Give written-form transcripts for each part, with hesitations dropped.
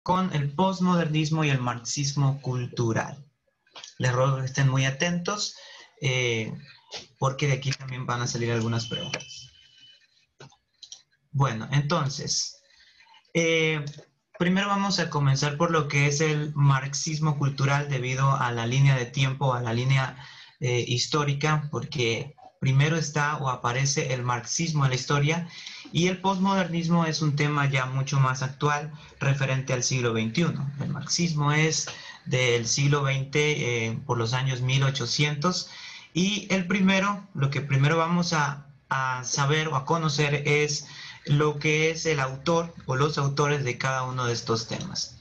con el posmodernismo y el marxismo cultural. Les ruego que estén muy atentos porque de aquí también van a salir algunas preguntas. Bueno, entonces, primero vamos a comenzar por lo que es el marxismo cultural debido a la línea de tiempo, a la línea histórica, porque primero está o aparece el marxismo en la historia y el posmodernismo es un tema ya mucho más actual referente al siglo XXI. El marxismo es del siglo XX por los años 1800 y lo que primero vamos a saber o a conocer es lo que es el autor o los autores de cada uno de estos temas.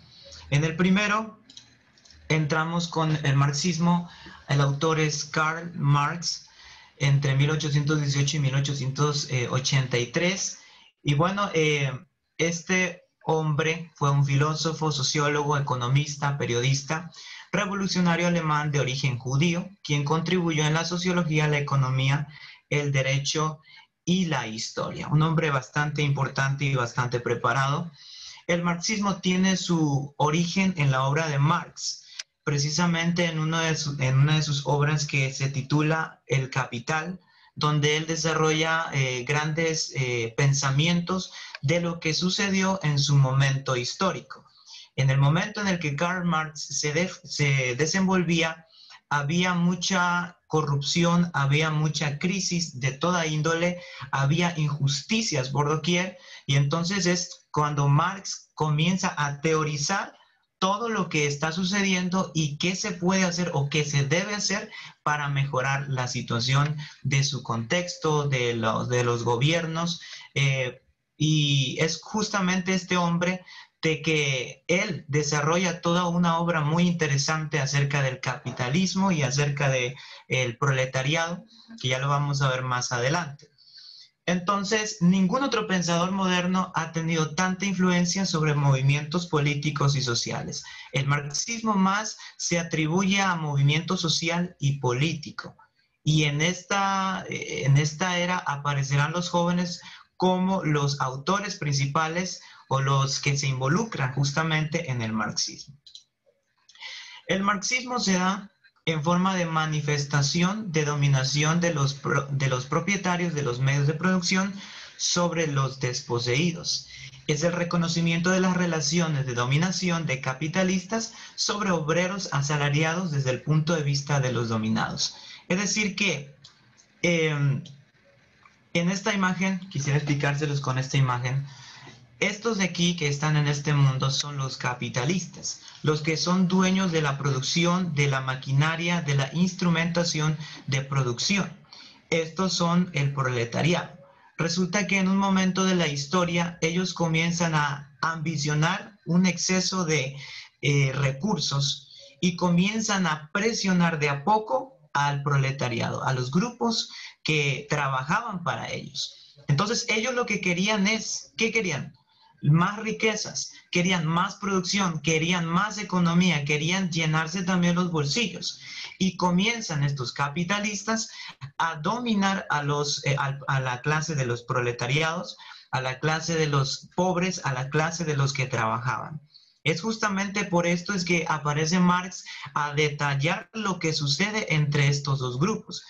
En el primero entramos con el marxismo. El autor es Karl Marx, entre 1818 y 1883. Y bueno, este hombre fue un filósofo, sociólogo, economista, periodista, revolucionario alemán de origen judío, quien contribuyó en la sociología, la economía, el derecho y la historia. Un hombre bastante importante y bastante preparado. El marxismo tiene su origen en la obra de Marx, precisamente en una de sus obras que se titula El Capital, donde él desarrolla grandes pensamientos de lo que sucedió en su momento histórico. En el momento en el que Karl Marx se desenvolvía, había mucha corrupción, había mucha crisis de toda índole, había injusticias por doquier, y entonces es cuando Marx comienza a teorizar todo lo que está sucediendo y qué se puede hacer o qué se debe hacer para mejorar la situación de su contexto, de los gobiernos. Y es justamente este hombre de que él desarrolla toda una obra muy interesante acerca del capitalismo y acerca del proletariado, que ya lo vamos a ver más adelante. Entonces, ningún otro pensador moderno ha tenido tanta influencia sobre movimientos políticos y sociales. El marxismo más se atribuye a movimiento social y político. Y en esta era aparecerán los jóvenes como los autores principales o los que se involucran justamente en el marxismo. El marxismo se da en forma de manifestación de dominación de los propietarios de los medios de producción sobre los desposeídos. Es el reconocimiento de las relaciones de dominación de capitalistas sobre obreros asalariados desde el punto de vista de los dominados. Es decir que en esta imagen, quisiera explicárselos con esta imagen. Estos de aquí que están en este mundo son los capitalistas, los que son dueños de la producción, de la maquinaria, de la instrumentación de producción. Estos son el proletariado. Resulta que en un momento de la historia ellos comienzan a ambicionar un exceso de recursos y comienzan a presionar de a poco al proletariado, a los grupos que trabajaban para ellos. Entonces ellos lo que querían es, ¿qué querían? Más riquezas, querían más producción, querían más economía, querían llenarse también los bolsillos. Y comienzan estos capitalistas a dominar a la clase de los proletariados, a la clase de los pobres, a la clase de los que trabajaban. Es justamente por esto es que aparece Marx a detallar lo que sucede entre estos dos grupos.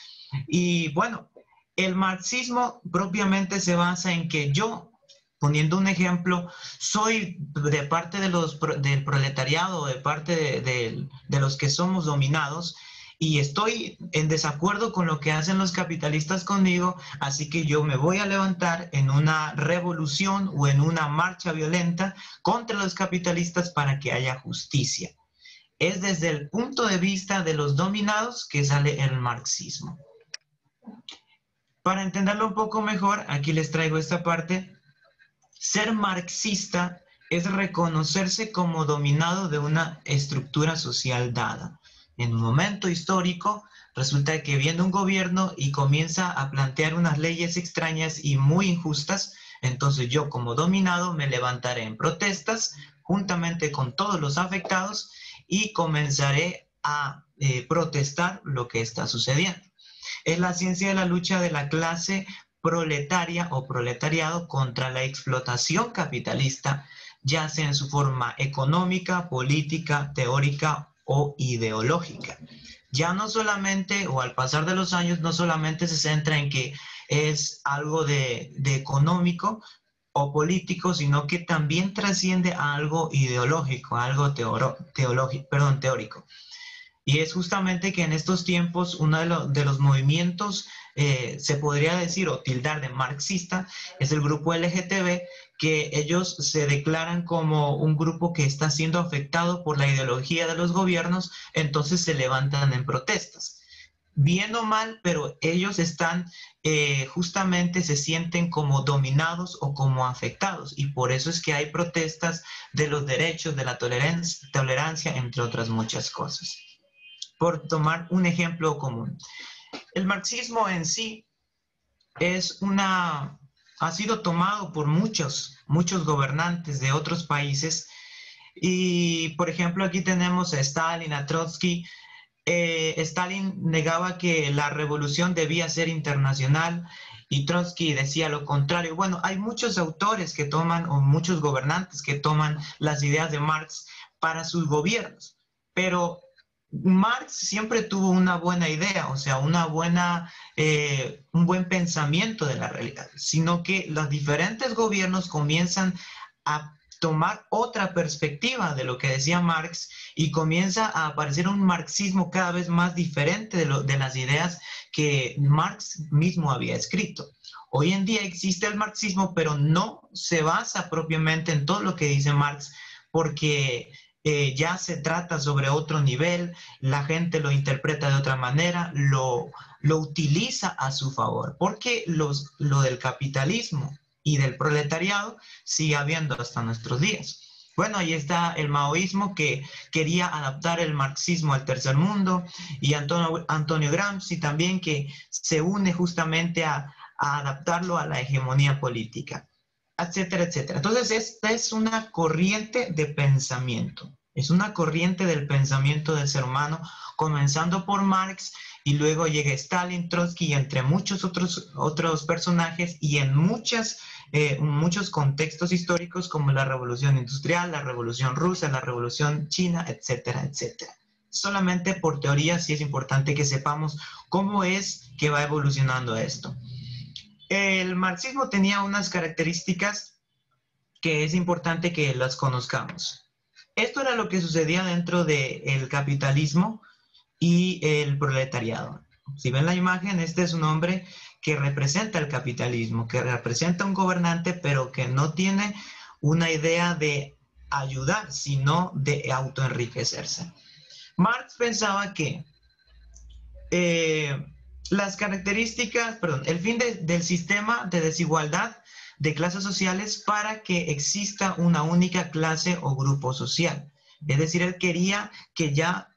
Y bueno, el marxismo propiamente se basa en que yo, poniendo un ejemplo, soy de parte del proletariado, de parte de los que somos dominados, y estoy en desacuerdo con lo que hacen los capitalistas conmigo, así que yo me voy a levantar en una revolución o en una marcha violenta contra los capitalistas para que haya justicia. Es desde el punto de vista de los dominados que sale el marxismo. Para entenderlo un poco mejor, aquí les traigo esta parte. Ser marxista es reconocerse como dominado de una estructura social dada. En un momento histórico, resulta que viene un gobierno y comienza a plantear unas leyes extrañas y muy injustas, entonces yo como dominado me levantaré en protestas juntamente con todos los afectados y comenzaré a protestar lo que está sucediendo. Es la ciencia de la lucha de la clase proletaria o proletariado contra la explotación capitalista ya sea en su forma económica, política, teórica o ideológica. Ya no solamente, o al pasar de los años, no solamente se centra en que es algo de económico o político, sino que también trasciende a algo ideológico, a algo teórico. Y es justamente que en estos tiempos uno de los movimientos, se podría decir o tildar de marxista, es el grupo LGTB, que ellos se declaran como un grupo que está siendo afectado por la ideología de los gobiernos, entonces se levantan en protestas. Bien o mal, pero ellos están, justamente se sienten como dominados o como afectados, y por eso es que hay protestas de los derechos, de la tolerancia, entre otras muchas cosas. Por tomar un ejemplo común, el marxismo en sí ha sido tomado por muchos gobernantes de otros países, y por ejemplo aquí tenemos a Stalin, a Trotsky. Stalin negaba que la revolución debía ser internacional y Trotsky decía lo contrario. Bueno, hay muchos autores que toman, o muchos gobernantes que toman las ideas de Marx para sus gobiernos, pero Marx siempre tuvo una buena idea, o sea, un buen pensamiento de la realidad, sino que los diferentes gobiernos comienzan a tomar otra perspectiva de lo que decía Marx, y comienza a aparecer un marxismo cada vez más diferente de las ideas que Marx mismo había escrito. Hoy en día existe el marxismo, pero no se basa propiamente en todo lo que dice Marx, porque ya se trata sobre otro nivel, la gente lo interpreta de otra manera, lo utiliza a su favor, porque lo del capitalismo y del proletariado sigue habiendo hasta nuestros días. Bueno, ahí está el maoísmo, que quería adaptar el marxismo al tercer mundo, y Antonio Gramsci también, que se une justamente a adaptarlo a la hegemonía política, etcétera, etcétera. Entonces, esta es una corriente de pensamiento, es una corriente del pensamiento del ser humano, comenzando por Marx, y luego llega Stalin, Trotsky, y entre muchos otros personajes, y en muchos contextos históricos, como la Revolución Industrial, la Revolución Rusa, la Revolución China, etcétera, etcétera. Solamente por teoría sí es importante que sepamos cómo es que va evolucionando esto. El marxismo tenía unas características que es importante que las conozcamos. Esto era lo que sucedía dentro del capitalismo y el proletariado. Si ven la imagen, este es un hombre que representa el capitalismo, que representa un gobernante, pero que no tiene una idea de ayudar, sino de autoenriquecerse. Marx pensaba que las características, perdón, el fin del sistema de desigualdad de clases sociales para que exista una única clase o grupo social. Es decir, él quería que ya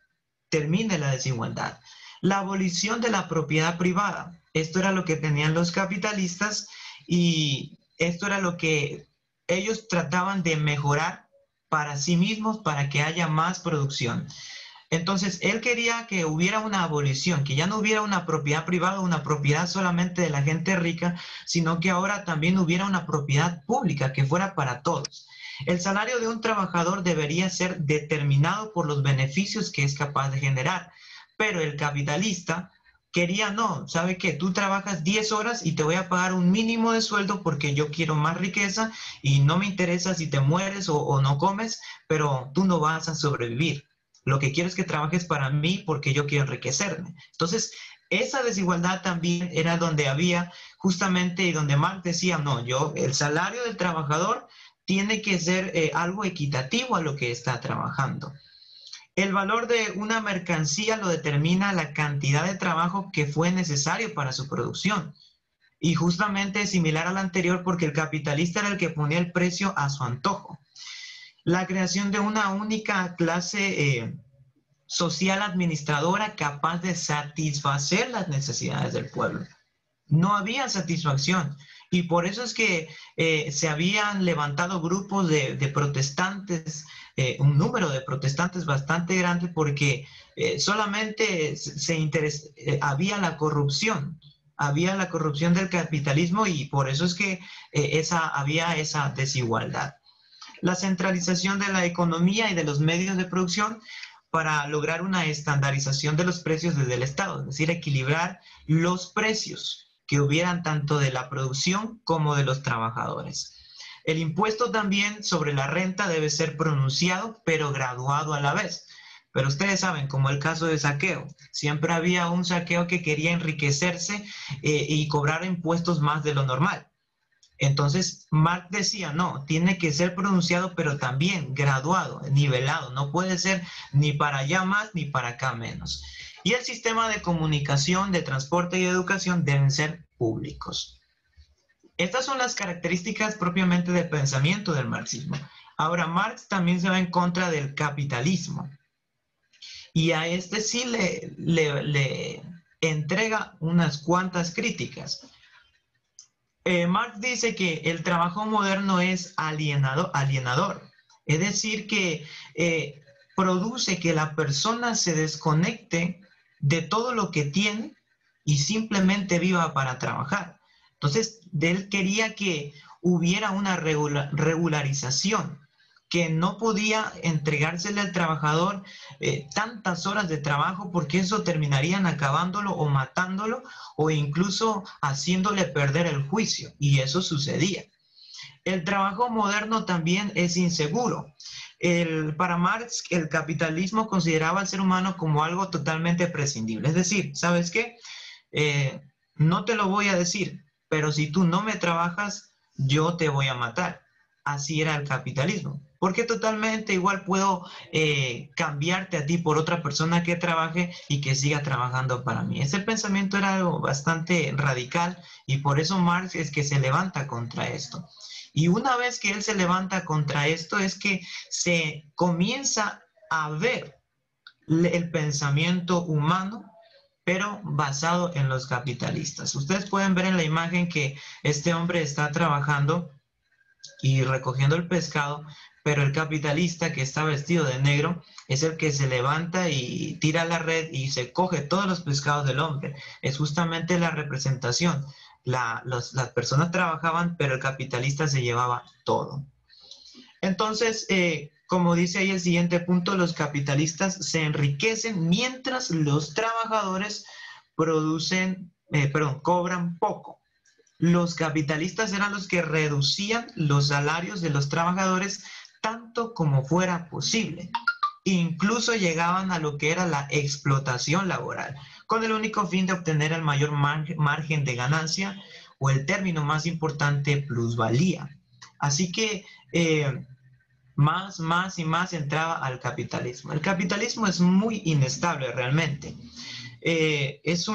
termine la desigualdad. La abolición de la propiedad privada. Esto era lo que tenían los capitalistas, y esto era lo que ellos trataban de mejorar para sí mismos, para que haya más producción. Entonces, él quería que hubiera una abolición, que ya no hubiera una propiedad privada, una propiedad solamente de la gente rica, sino que ahora también hubiera una propiedad pública que fuera para todos. El salario de un trabajador debería ser determinado por los beneficios que es capaz de generar, pero el capitalista quería, no, ¿sabe qué? Tú trabajas 10 horas y te voy a pagar un mínimo de sueldo porque yo quiero más riqueza, y no me interesa si te mueres o no comes, pero tú no vas a sobrevivir. Lo que quiero es que trabajes para mí porque yo quiero enriquecerme. Entonces, esa desigualdad también era donde había justamente, y donde Marx decía, no, el salario del trabajador tiene que ser algo equitativo a lo que está trabajando. El valor de una mercancía lo determina la cantidad de trabajo que fue necesario para su producción. Y justamente es similar al anterior, porque el capitalista era el que ponía el precio a su antojo. La creación de una única clase social administradora capaz de satisfacer las necesidades del pueblo. No había satisfacción, y por eso es que se habían levantado grupos de protestantes, un número de protestantes bastante grande, porque solamente había la corrupción. Había la corrupción del capitalismo, y por eso es que había esa desigualdad. la centralización de la economía y de los medios de producción para lograr una estandarización de los precios desde el Estado, es decir, equilibrar los precios que hubieran tanto de la producción como de los trabajadores. El impuesto también sobre la renta debe ser pronunciado, pero graduado a la vez. Pero ustedes saben, como el caso de saqueo, siempre había un saqueo que quería enriquecerse y cobrar impuestos más de lo normal. Entonces, Marx decía, no, tiene que ser pronunciado, pero también graduado, nivelado, no puede ser ni para allá más ni para acá menos. Y el sistema de comunicación, de transporte y educación deben ser públicos. Estas son las características propiamente del pensamiento del marxismo. Ahora, Marx también se va en contra del capitalismo. Y a este sí le entrega unas cuantas críticas. Marx dice que el trabajo moderno es alienador, es decir, que produce que la persona se desconecte de todo lo que tiene y simplemente viva para trabajar. Entonces, él quería que hubiera una regularización, que no podía entregársele al trabajador tantas horas de trabajo porque eso terminarían acabándolo o matándolo o incluso haciéndole perder el juicio, y eso sucedía. El trabajo moderno también es inseguro. Para Marx, el capitalismo consideraba al ser humano como algo totalmente prescindible. Es decir, ¿sabes qué? No te lo voy a decir, pero si tú no me trabajas, yo te voy a matar. Así era el capitalismo. Porque totalmente igual puedo cambiarte a ti por otra persona que trabaje y que siga trabajando para mí. Ese pensamiento era algo bastante radical y por eso Marx es que se levanta contra esto. Y una vez que él se levanta contra esto es que se comienza a ver el pensamiento humano, pero basado en los capitalistas. Ustedes pueden ver en la imagen que este hombre está trabajando y recogiendo el pescado, pero el capitalista que está vestido de negro es el que se levanta y tira la red y se coge todos los pescados del hombre. Es justamente la representación. Las personas trabajaban, pero el capitalista se llevaba todo. Entonces, como dice ahí el siguiente punto, los capitalistas se enriquecen mientras los trabajadores cobran poco. Los capitalistas eran los que reducían los salarios de los trabajadores tanto como fuera posible. Incluso llegaban a lo que era la explotación laboral, con el único fin de obtener el mayor margen de ganancia o el término más importante, plusvalía. Así que más y más entraba al capitalismo. El capitalismo es muy inestable realmente. Es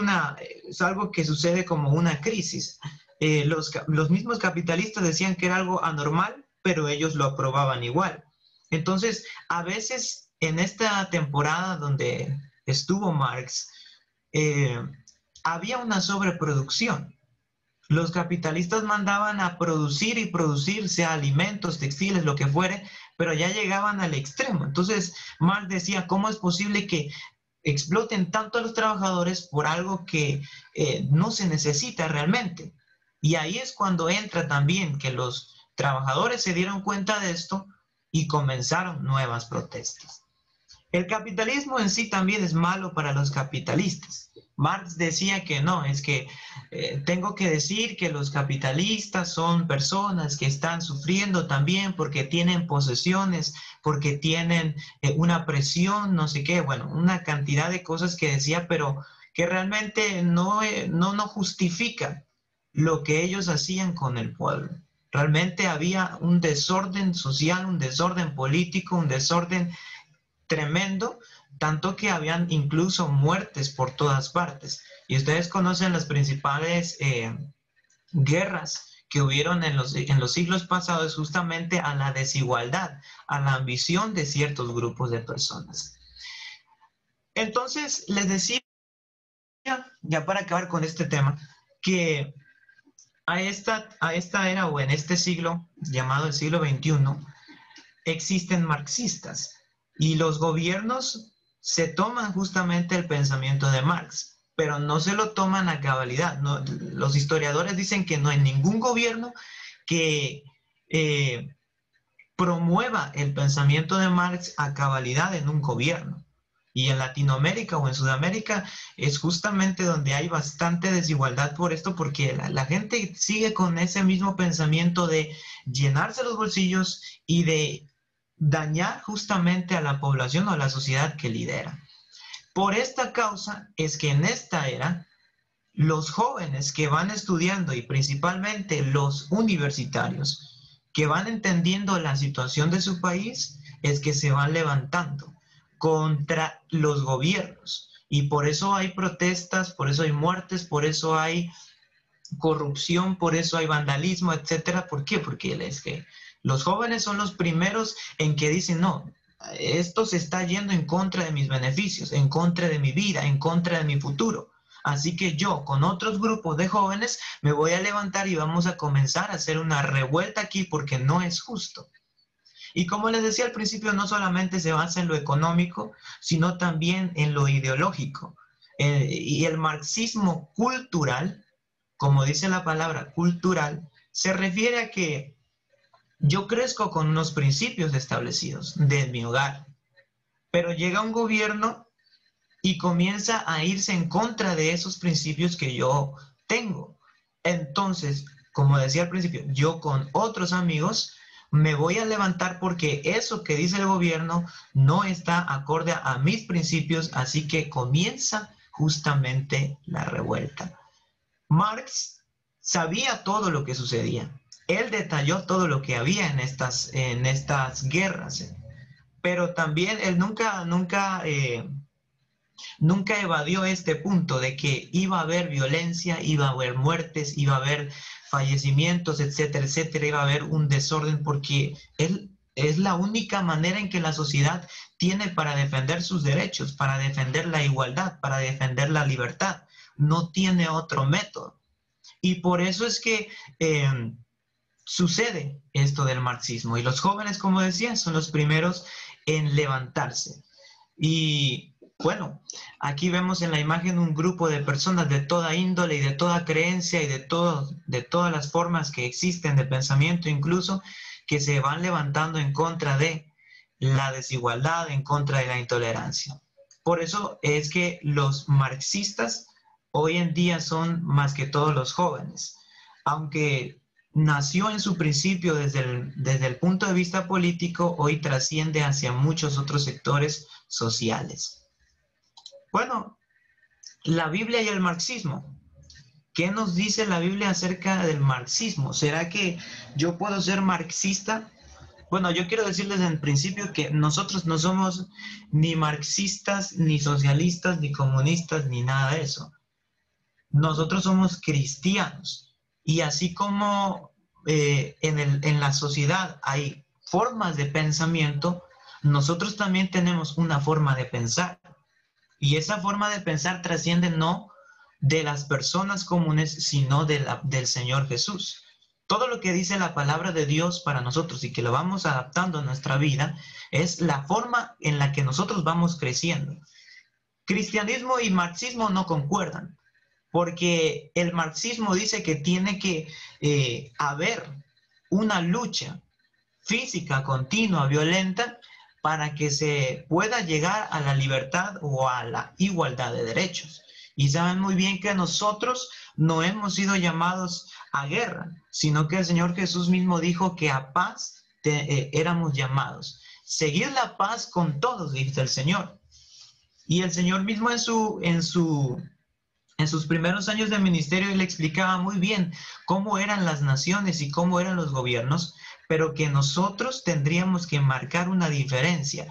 algo que sucede como una crisis. Los mismos capitalistas decían que era algo anormal, pero ellos lo aprobaban igual. Entonces, a veces en esta temporada donde estuvo Marx, había una sobreproducción. Los capitalistas mandaban a producir y producir, sea alimentos, textiles, lo que fuere, pero ya llegaban al extremo. Entonces, Marx decía, ¿cómo es posible que exploten tanto a los trabajadores por algo que no se necesita realmente? Y ahí es cuando entra también que los trabajadores se dieron cuenta de esto y comenzaron nuevas protestas. El capitalismo en sí también es malo para los capitalistas. Marx decía que no, es que tengo que decir que los capitalistas son personas que están sufriendo también porque tienen posesiones, porque tienen una presión, no sé qué, bueno, una cantidad de cosas que decía, pero que realmente no justifica lo que ellos hacían con el pueblo. Realmente había un desorden social, un desorden político, un desorden tremendo, tanto que habían incluso muertes por todas partes. Y ustedes conocen las principales guerras que hubieron en los siglos pasados justamente a la desigualdad, a la ambición de ciertos grupos de personas. Entonces, les decía, ya para acabar con este tema, que a esta era o en este siglo, llamado el siglo XXI, existen marxistas y los gobiernos se toman justamente el pensamiento de Marx, pero no se lo toman a cabalidad. No, los historiadores dicen que no hay ningún gobierno que promueva el pensamiento de Marx a cabalidad en un gobierno. Y en Latinoamérica o en Sudamérica es justamente donde hay bastante desigualdad por esto, porque la gente sigue con ese mismo pensamiento de llenarse los bolsillos y de dañar justamente a la población o a la sociedad que lidera. Por esta causa es que en esta era los jóvenes que van estudiando y principalmente los universitarios que van entendiendo la situación de su país es que se van levantando contra los gobiernos. Y por eso hay protestas, por eso hay muertes, por eso hay corrupción, por eso hay vandalismo, etcétera. ¿Por qué? Porque es que los jóvenes son los primeros en que dicen, no, esto se está yendo en contra de mis beneficios, en contra de mi vida, en contra de mi futuro. Así que yo, con otros grupos de jóvenes, me voy a levantar y vamos a comenzar a hacer una revuelta aquí porque no es justo. Y como les decía al principio, no solamente se basa en lo económico, sino también en lo ideológico. Y el marxismo cultural, como dice la palabra cultural, se refiere a que yo crezco con unos principios establecidos de mi hogar, pero llega un gobierno y comienza a irse en contra de esos principios que yo tengo. Entonces, como decía al principio, yo con otros amigos me voy a levantar porque eso que dice el gobierno no está acorde a mis principios, así que comienza justamente la revuelta. Marx sabía todo lo que sucedía. Él detalló todo lo que había en estas guerras, pero también él nunca evadió este punto de que iba a haber violencia, iba a haber muertes, iba a haber fallecimientos, etcétera, etcétera, iba a haber un desorden porque él es la única manera en que la sociedad tiene para defender sus derechos, para defender la igualdad, para defender la libertad. No tiene otro método. Y por eso es que sucede esto del marxismo. Y los jóvenes, como decía, son los primeros en levantarse. Y bueno, aquí vemos en la imagen un grupo de personas de toda índole y de toda creencia y de todas las formas que existen de pensamiento incluso, que se van levantando en contra de la desigualdad, en contra de la intolerancia. Por eso es que los marxistas hoy en día son más que todos los jóvenes. Aunque nació en su principio desde el punto de vista político, hoy trasciende hacia muchos otros sectores sociales. Bueno, la Biblia y el marxismo. ¿Qué nos dice la Biblia acerca del marxismo? ¿Será que yo puedo ser marxista? Bueno, yo quiero decirles en principio que nosotros no somos ni marxistas, ni socialistas, ni comunistas, ni nada de eso. Nosotros somos cristianos. Y así como en la sociedad hay formas de pensamiento, nosotros también tenemos una forma de pensar. Y esa forma de pensar trasciende no de las personas comunes, sino del Señor Jesús. Todo lo que dice la palabra de Dios para nosotros y que lo vamos adaptando a nuestra vida es la forma en la que nosotros vamos creciendo. Cristianismo y marxismo no concuerdan, porque el marxismo dice que tiene que haber una lucha física, continua, violenta, para que se pueda llegar a la libertad o a la igualdad de derechos. Y saben muy bien que nosotros no hemos sido llamados a guerra, sino que el Señor Jesús mismo dijo que a paz éramos llamados. Seguir la paz con todos, dice el Señor. Y el Señor mismo en sus primeros años de ministerio le explicaba muy bien cómo eran las naciones y cómo eran los gobiernos, pero que nosotros tendríamos que marcar una diferencia.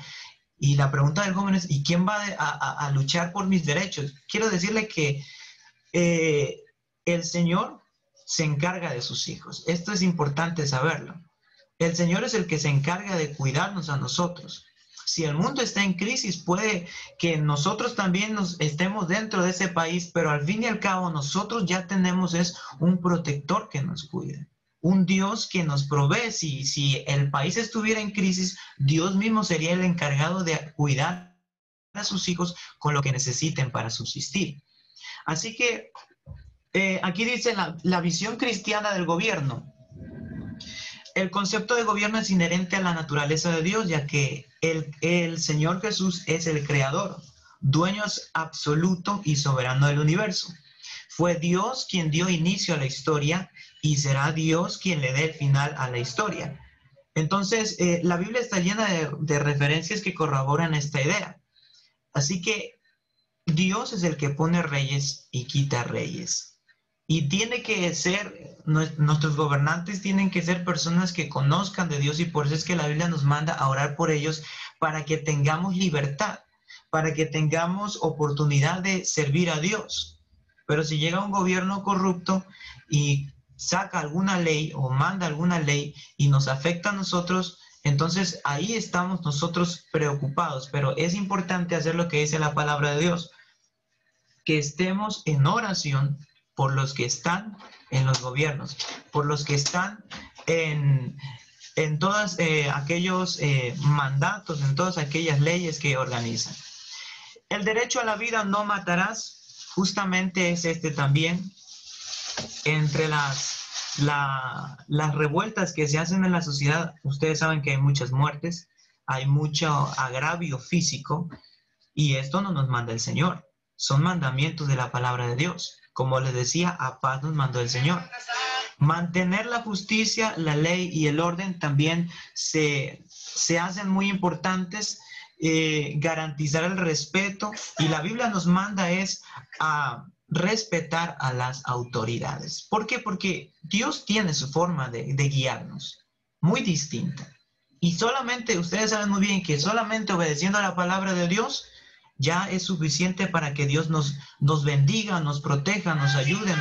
Y la pregunta del joven es, ¿y quién va a luchar por mis derechos? Quiero decirle que el Señor se encarga de sus hijos. Esto es importante saberlo. El Señor es el que se encarga de cuidarnos a nosotros. Si el mundo está en crisis, puede que nosotros también nos estemos dentro de ese país, pero al fin y al cabo nosotros ya tenemos es un protector que nos cuide, un Dios que nos provee. Si el país estuviera en crisis, Dios mismo sería el encargado de cuidar a sus hijos con lo que necesiten para subsistir. Así que aquí dice la visión cristiana del gobierno. El concepto de gobierno es inherente a la naturaleza de Dios, ya que el Señor Jesús es el creador, dueño absoluto y soberano del universo. Fue Dios quien dio inicio a la historia y será Dios quien le dé el final a la historia. Entonces, la Biblia está llena de referencias que corroboran esta idea. Así que Dios es el que pone reyes y quita reyes. Y tiene que ser, nuestros gobernantes tienen que ser personas que conozcan de Dios, y por eso es que la Biblia nos manda a orar por ellos para que tengamos libertad, para que tengamos oportunidad de servir a Dios. Pero si llega un gobierno corrupto y saca alguna ley o manda alguna ley y nos afecta a nosotros, entonces ahí estamos nosotros preocupados. Pero es importante hacer lo que dice la palabra de Dios, que estemos en oración por los que están en los gobiernos, por los que están en todos aquellos mandatos, en todas aquellas leyes que organizan. El derecho a la vida, no matarás, justamente es este también. Entre las revueltas que se hacen en la sociedad, ustedes saben que hay muchas muertes, hay mucho agravio físico, y esto no nos manda el Señor. Son mandamientos de la palabra de Dios. Como les decía, a paz nos mandó el Señor. Mantener la justicia, la ley y el orden también se hacen muy importantes. Garantizar el respeto, y la Biblia nos manda es a respetar a las autoridades. ¿Por qué? Porque Dios tiene su forma de guiarnos, muy distinta. Y solamente, ustedes saben muy bien que solamente obedeciendo a la palabra de Dios ya es suficiente para que Dios nos bendiga, nos proteja, nos ayude,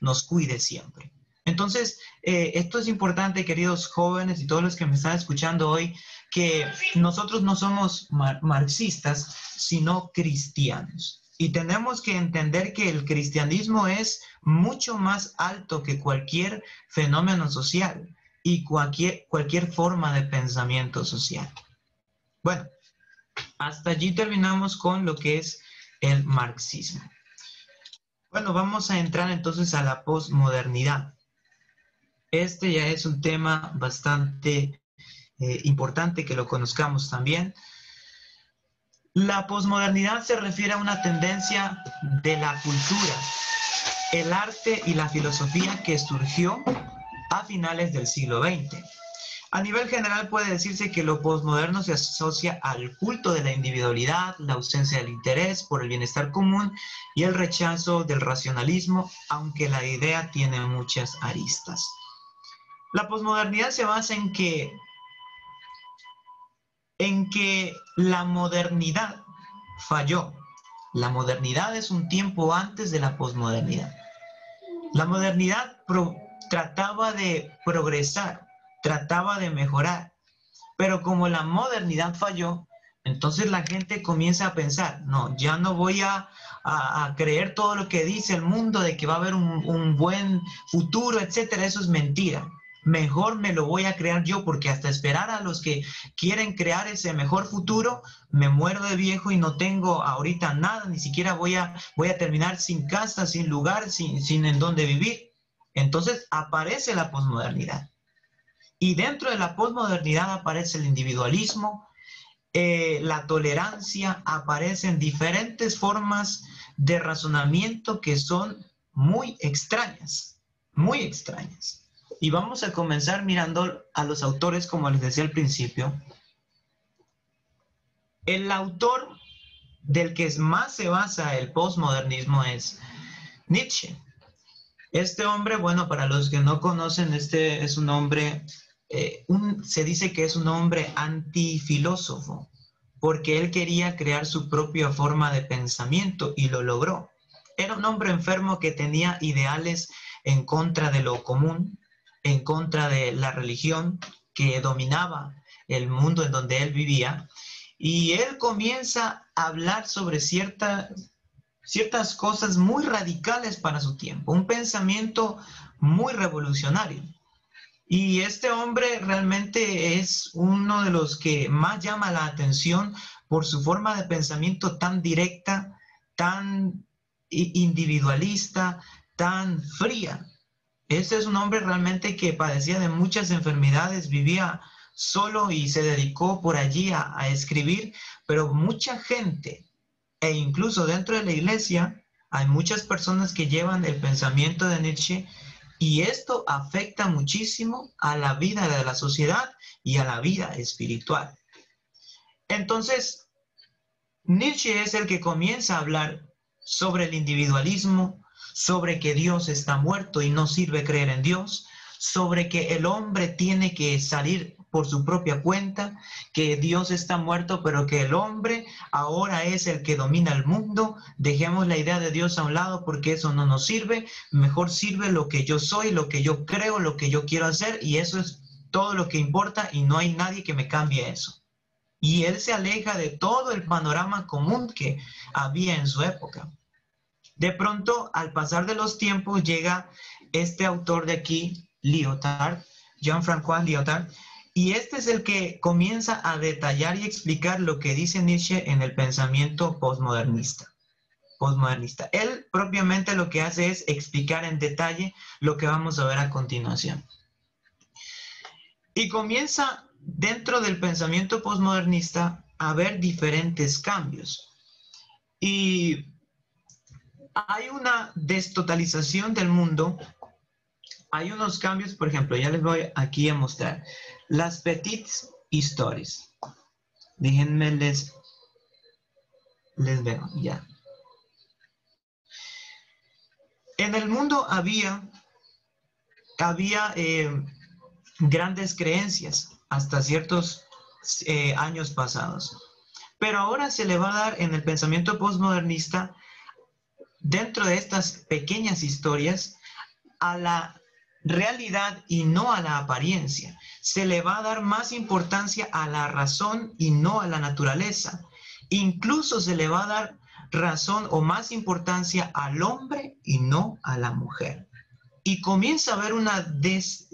nos cuide siempre. Entonces, esto es importante, queridos jóvenes y todos los que me están escuchando hoy, que nosotros no somos marxistas, sino cristianos. Y tenemos que entender que el cristianismo es mucho más alto que cualquier fenómeno social y cualquier forma de pensamiento social. Bueno, hasta allí terminamos con lo que es el marxismo. Bueno, vamos a entrar entonces a la posmodernidad. Este ya es un tema bastante importante que lo conozcamos también. La posmodernidad se refiere a una tendencia de la cultura, el arte y la filosofía que surgió a finales del siglo XX. A nivel general puede decirse que lo posmoderno se asocia al culto de la individualidad, la ausencia del interés por el bienestar común y el rechazo del racionalismo, aunque la idea tiene muchas aristas. La posmodernidad se basa en que la modernidad falló. La modernidad es un tiempo antes de la posmodernidad. La modernidad trataba de progresar, trataba de mejorar, pero como la modernidad falló, entonces la gente comienza a pensar, no, ya no voy a creer todo lo que dice el mundo de que va a haber un buen futuro, etcétera. Eso es mentira. Mejor me lo voy a crear yo, porque hasta esperar a los que quieren crear ese mejor futuro, me muero de viejo y no tengo ahorita nada, ni siquiera voy a terminar sin casa, sin lugar, sin en dónde vivir. Entonces aparece la posmodernidad. Y dentro de la posmodernidad aparece el individualismo, la tolerancia, aparecen diferentes formas de razonamiento que son muy extrañas, muy extrañas. Y vamos a comenzar mirando a los autores, como les decía al principio. El autor del que más se basa el posmodernismo es Nietzsche. Este hombre, bueno, para los que no conocen, este es un hombre, se dice que es un hombre antifilósofo, porque él quería crear su propia forma de pensamiento y lo logró. Era un hombre enfermo que tenía ideales en contra de lo común, en contra de la religión que dominaba el mundo en donde él vivía, y él comienza a hablar sobre ciertas cosas muy radicales para su tiempo, un pensamiento muy revolucionario. Y este hombre realmente es uno de los que más llama la atención por su forma de pensamiento tan directa, tan individualista, tan fría. Este es un hombre realmente que padecía de muchas enfermedades, vivía solo y se dedicó por allí a escribir, pero mucha gente, e incluso dentro de la iglesia, hay muchas personas que llevan el pensamiento de Nietzsche y esto afecta muchísimo a la vida de la sociedad y a la vida espiritual. Entonces, Nietzsche es el que comienza a hablar sobre el individualismo, sobre que Dios está muerto y no sirve creer en Dios, sobre que el hombre tiene que salir por su propia cuenta, que Dios está muerto, pero que el hombre ahora es el que domina el mundo. Dejemos la idea de Dios a un lado porque eso no nos sirve. Mejor sirve lo que yo soy, lo que yo creo, lo que yo quiero hacer, y eso es todo lo que importa y no hay nadie que me cambie eso. Y él se aleja de todo el panorama común que había en su época. De pronto, al pasar de los tiempos, llega este autor de aquí, Lyotard, Jean-François Lyotard, y este es el que comienza a detallar y explicar lo que dice Nietzsche en el pensamiento postmodernista. Él propiamente lo que hace es explicar en detalle lo que vamos a ver a continuación. Y comienza dentro del pensamiento postmodernista a haber diferentes cambios. Y hay una destotalización del mundo. Hay unos cambios, por ejemplo, ya les voy aquí a mostrar. Las petites histoires. Déjenme les veo, ya. En el mundo había grandes creencias hasta ciertos años pasados. Pero ahora se le va a dar en el pensamiento postmodernista, dentro de estas pequeñas historias, a la realidad y no a la apariencia. Se le va a dar más importancia a la razón y no a la naturaleza. Incluso se le va a dar razón o más importancia al hombre y no a la mujer. Y comienza a haber una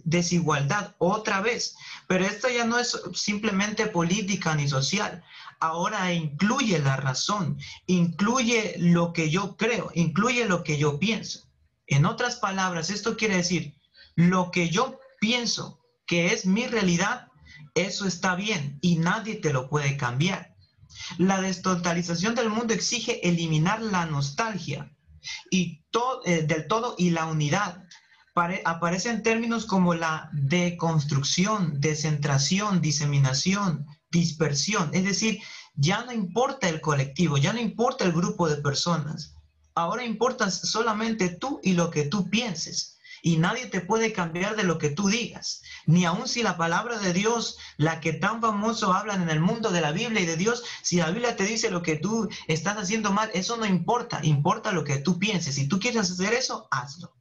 desigualdad otra vez, pero esto ya no es simplemente política ni social. Ahora incluye la razón, incluye lo que yo creo, incluye lo que yo pienso. En otras palabras, esto quiere decir, lo que yo pienso que es mi realidad, eso está bien y nadie te lo puede cambiar. La destotalización del mundo exige eliminar la nostalgia y del todo y la unidad. Aparecen términos como la deconstrucción, descentración, diseminación, dispersión. Es decir, ya no importa el colectivo, ya no importa el grupo de personas. Ahora importas solamente tú y lo que tú pienses. Y nadie te puede cambiar de lo que tú digas. Ni aun si la palabra de Dios, la que tan famoso hablan en el mundo de la Biblia y de Dios, si la Biblia te dice lo que tú estás haciendo mal, eso no importa. Importa lo que tú pienses. Si tú quieres hacer eso, hazlo.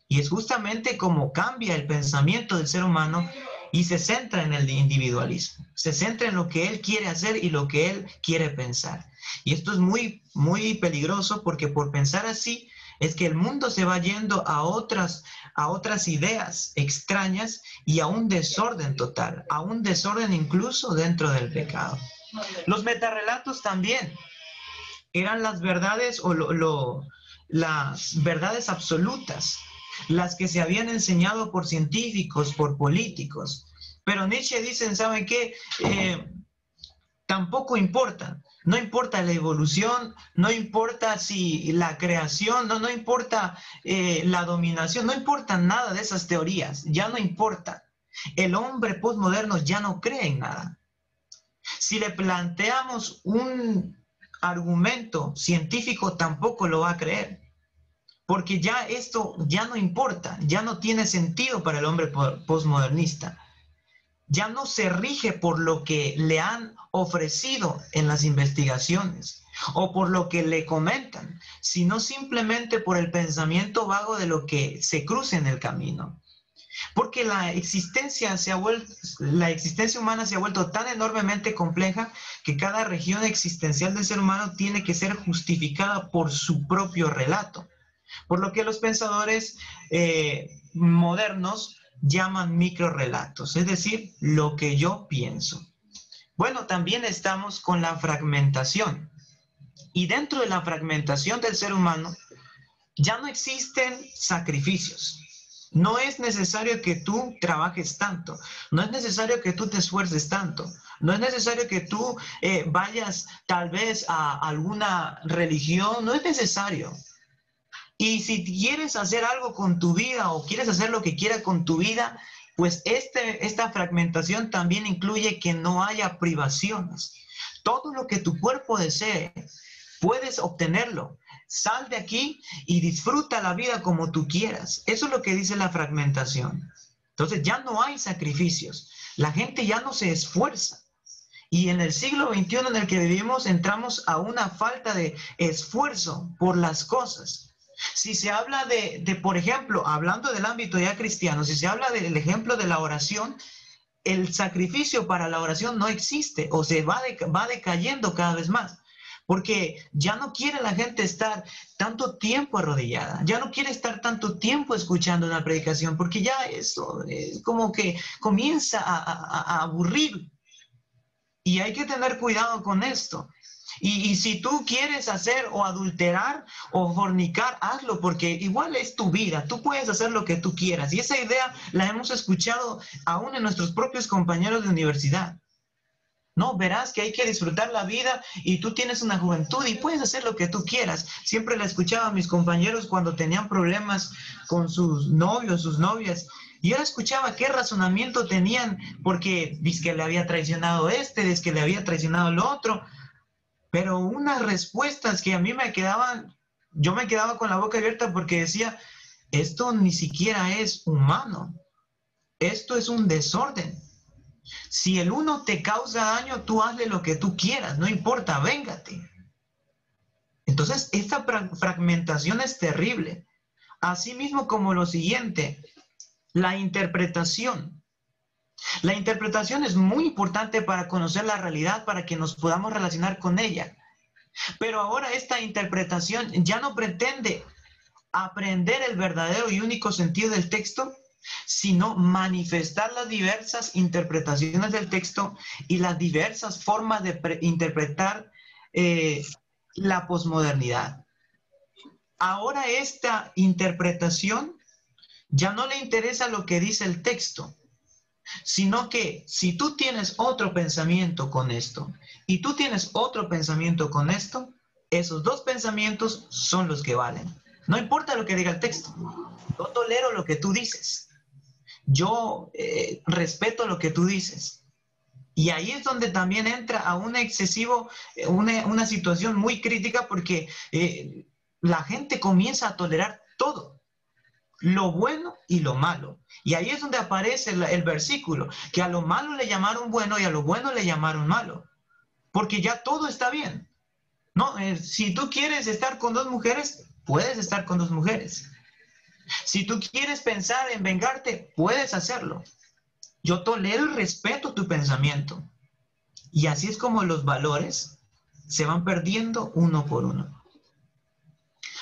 Y es justamente como cambia el pensamiento del ser humano y se centra en el individualismo. Se centra en lo que él quiere hacer y lo que él quiere pensar. Y esto es muy, muy peligroso porque por pensar así es que el mundo se va yendo a otras ideas extrañas y a un desorden total, a un desorden incluso dentro del pecado. Los metarrelatos también eran las verdades o las verdades absolutas, las que se habían enseñado por científicos, por políticos. Pero Nietzsche dice, ¿saben qué? Tampoco importa. No importa la evolución, no importa si la creación, no importa la dominación, no importa nada de esas teorías, ya no importa. El hombre postmoderno ya no cree en nada. Si le planteamos un argumento científico, tampoco lo va a creer. Porque ya esto ya no importa, ya no tiene sentido para el hombre postmodernista. Ya no se rige por lo que le han ofrecido en las investigaciones o por lo que le comentan, sino simplemente por el pensamiento vago de lo que se cruce en el camino. Porque la existencia humana se ha vuelto tan enormemente compleja que cada región existencial del ser humano tiene que ser justificada por su propio relato. Por lo que los pensadores modernos llaman microrelatos, es decir, lo que yo pienso. Bueno, también estamos con la fragmentación. Y dentro de la fragmentación del ser humano ya no existen sacrificios. No es necesario que tú trabajes tanto, no es necesario que tú te esfuerces tanto, no es necesario que tú vayas tal vez a alguna religión, no es necesario. Y si quieres hacer algo con tu vida o quieres hacer lo que quieras con tu vida, pues esta fragmentación también incluye que no haya privaciones. Todo lo que tu cuerpo desee, puedes obtenerlo. Sal de aquí y disfruta la vida como tú quieras. Eso es lo que dice la fragmentación. Entonces ya no hay sacrificios. La gente ya no se esfuerza. Y en el siglo XXI en el que vivimos entramos a una falta de esfuerzo por las cosas. Si se habla por ejemplo, hablando del ámbito ya cristiano, si se habla del ejemplo de la oración, el sacrificio para la oración no existe o se va decayendo cada vez más. Porque ya no quiere la gente estar tanto tiempo arrodillada, ya no quiere estar tanto tiempo escuchando una predicación, porque ya eso es como que comienza a aburrir. Y hay que tener cuidado con esto. Y si tú quieres hacer o adulterar o fornicar, hazlo, porque igual es tu vida. Tú puedes hacer lo que tú quieras. Y esa idea la hemos escuchado aún en nuestros propios compañeros de universidad. No, verás que hay que disfrutar la vida y tú tienes una juventud y puedes hacer lo que tú quieras. Siempre la escuchaba a mis compañeros cuando tenían problemas con sus novios, sus novias. Y yo escuchaba qué razonamiento tenían porque dice que le había traicionado dice que le había traicionado el otro. Pero unas respuestas que a mí me quedaban, yo me quedaba con la boca abierta porque decía, esto ni siquiera es humano, esto es un desorden. Si el uno te causa daño, tú hazle lo que tú quieras, no importa, véngate. Entonces, esta fragmentación es terrible. Asimismo como lo siguiente, la interpretación. La interpretación es muy importante para conocer la realidad, para que nos podamos relacionar con ella. Pero ahora esta interpretación ya no pretende aprender el verdadero y único sentido del texto, sino manifestar las diversas interpretaciones del texto y las diversas formas de interpretar la posmodernidad. Ahora esta interpretación ya no le interesa lo que dice el texto, sino que si tú tienes otro pensamiento con esto y tú tienes otro pensamiento con esto, esos dos pensamientos son los que valen. No importa lo que diga el texto, yo tolero lo que tú dices, yo respeto lo que tú dices. Y ahí es donde también entra a un excesivo, una situación muy crítica porque la gente comienza a tolerar todo, lo bueno y lo malo. Y ahí es donde aparece el versículo, que a lo malo le llamaron bueno y a lo bueno le llamaron malo, porque ya todo está bien. No, si tú quieres estar con dos mujeres, puedes estar con dos mujeres. Si tú quieres pensar en vengarte, puedes hacerlo. Yo tolero y respeto tu pensamiento. Y así es como los valores se van perdiendo uno por uno.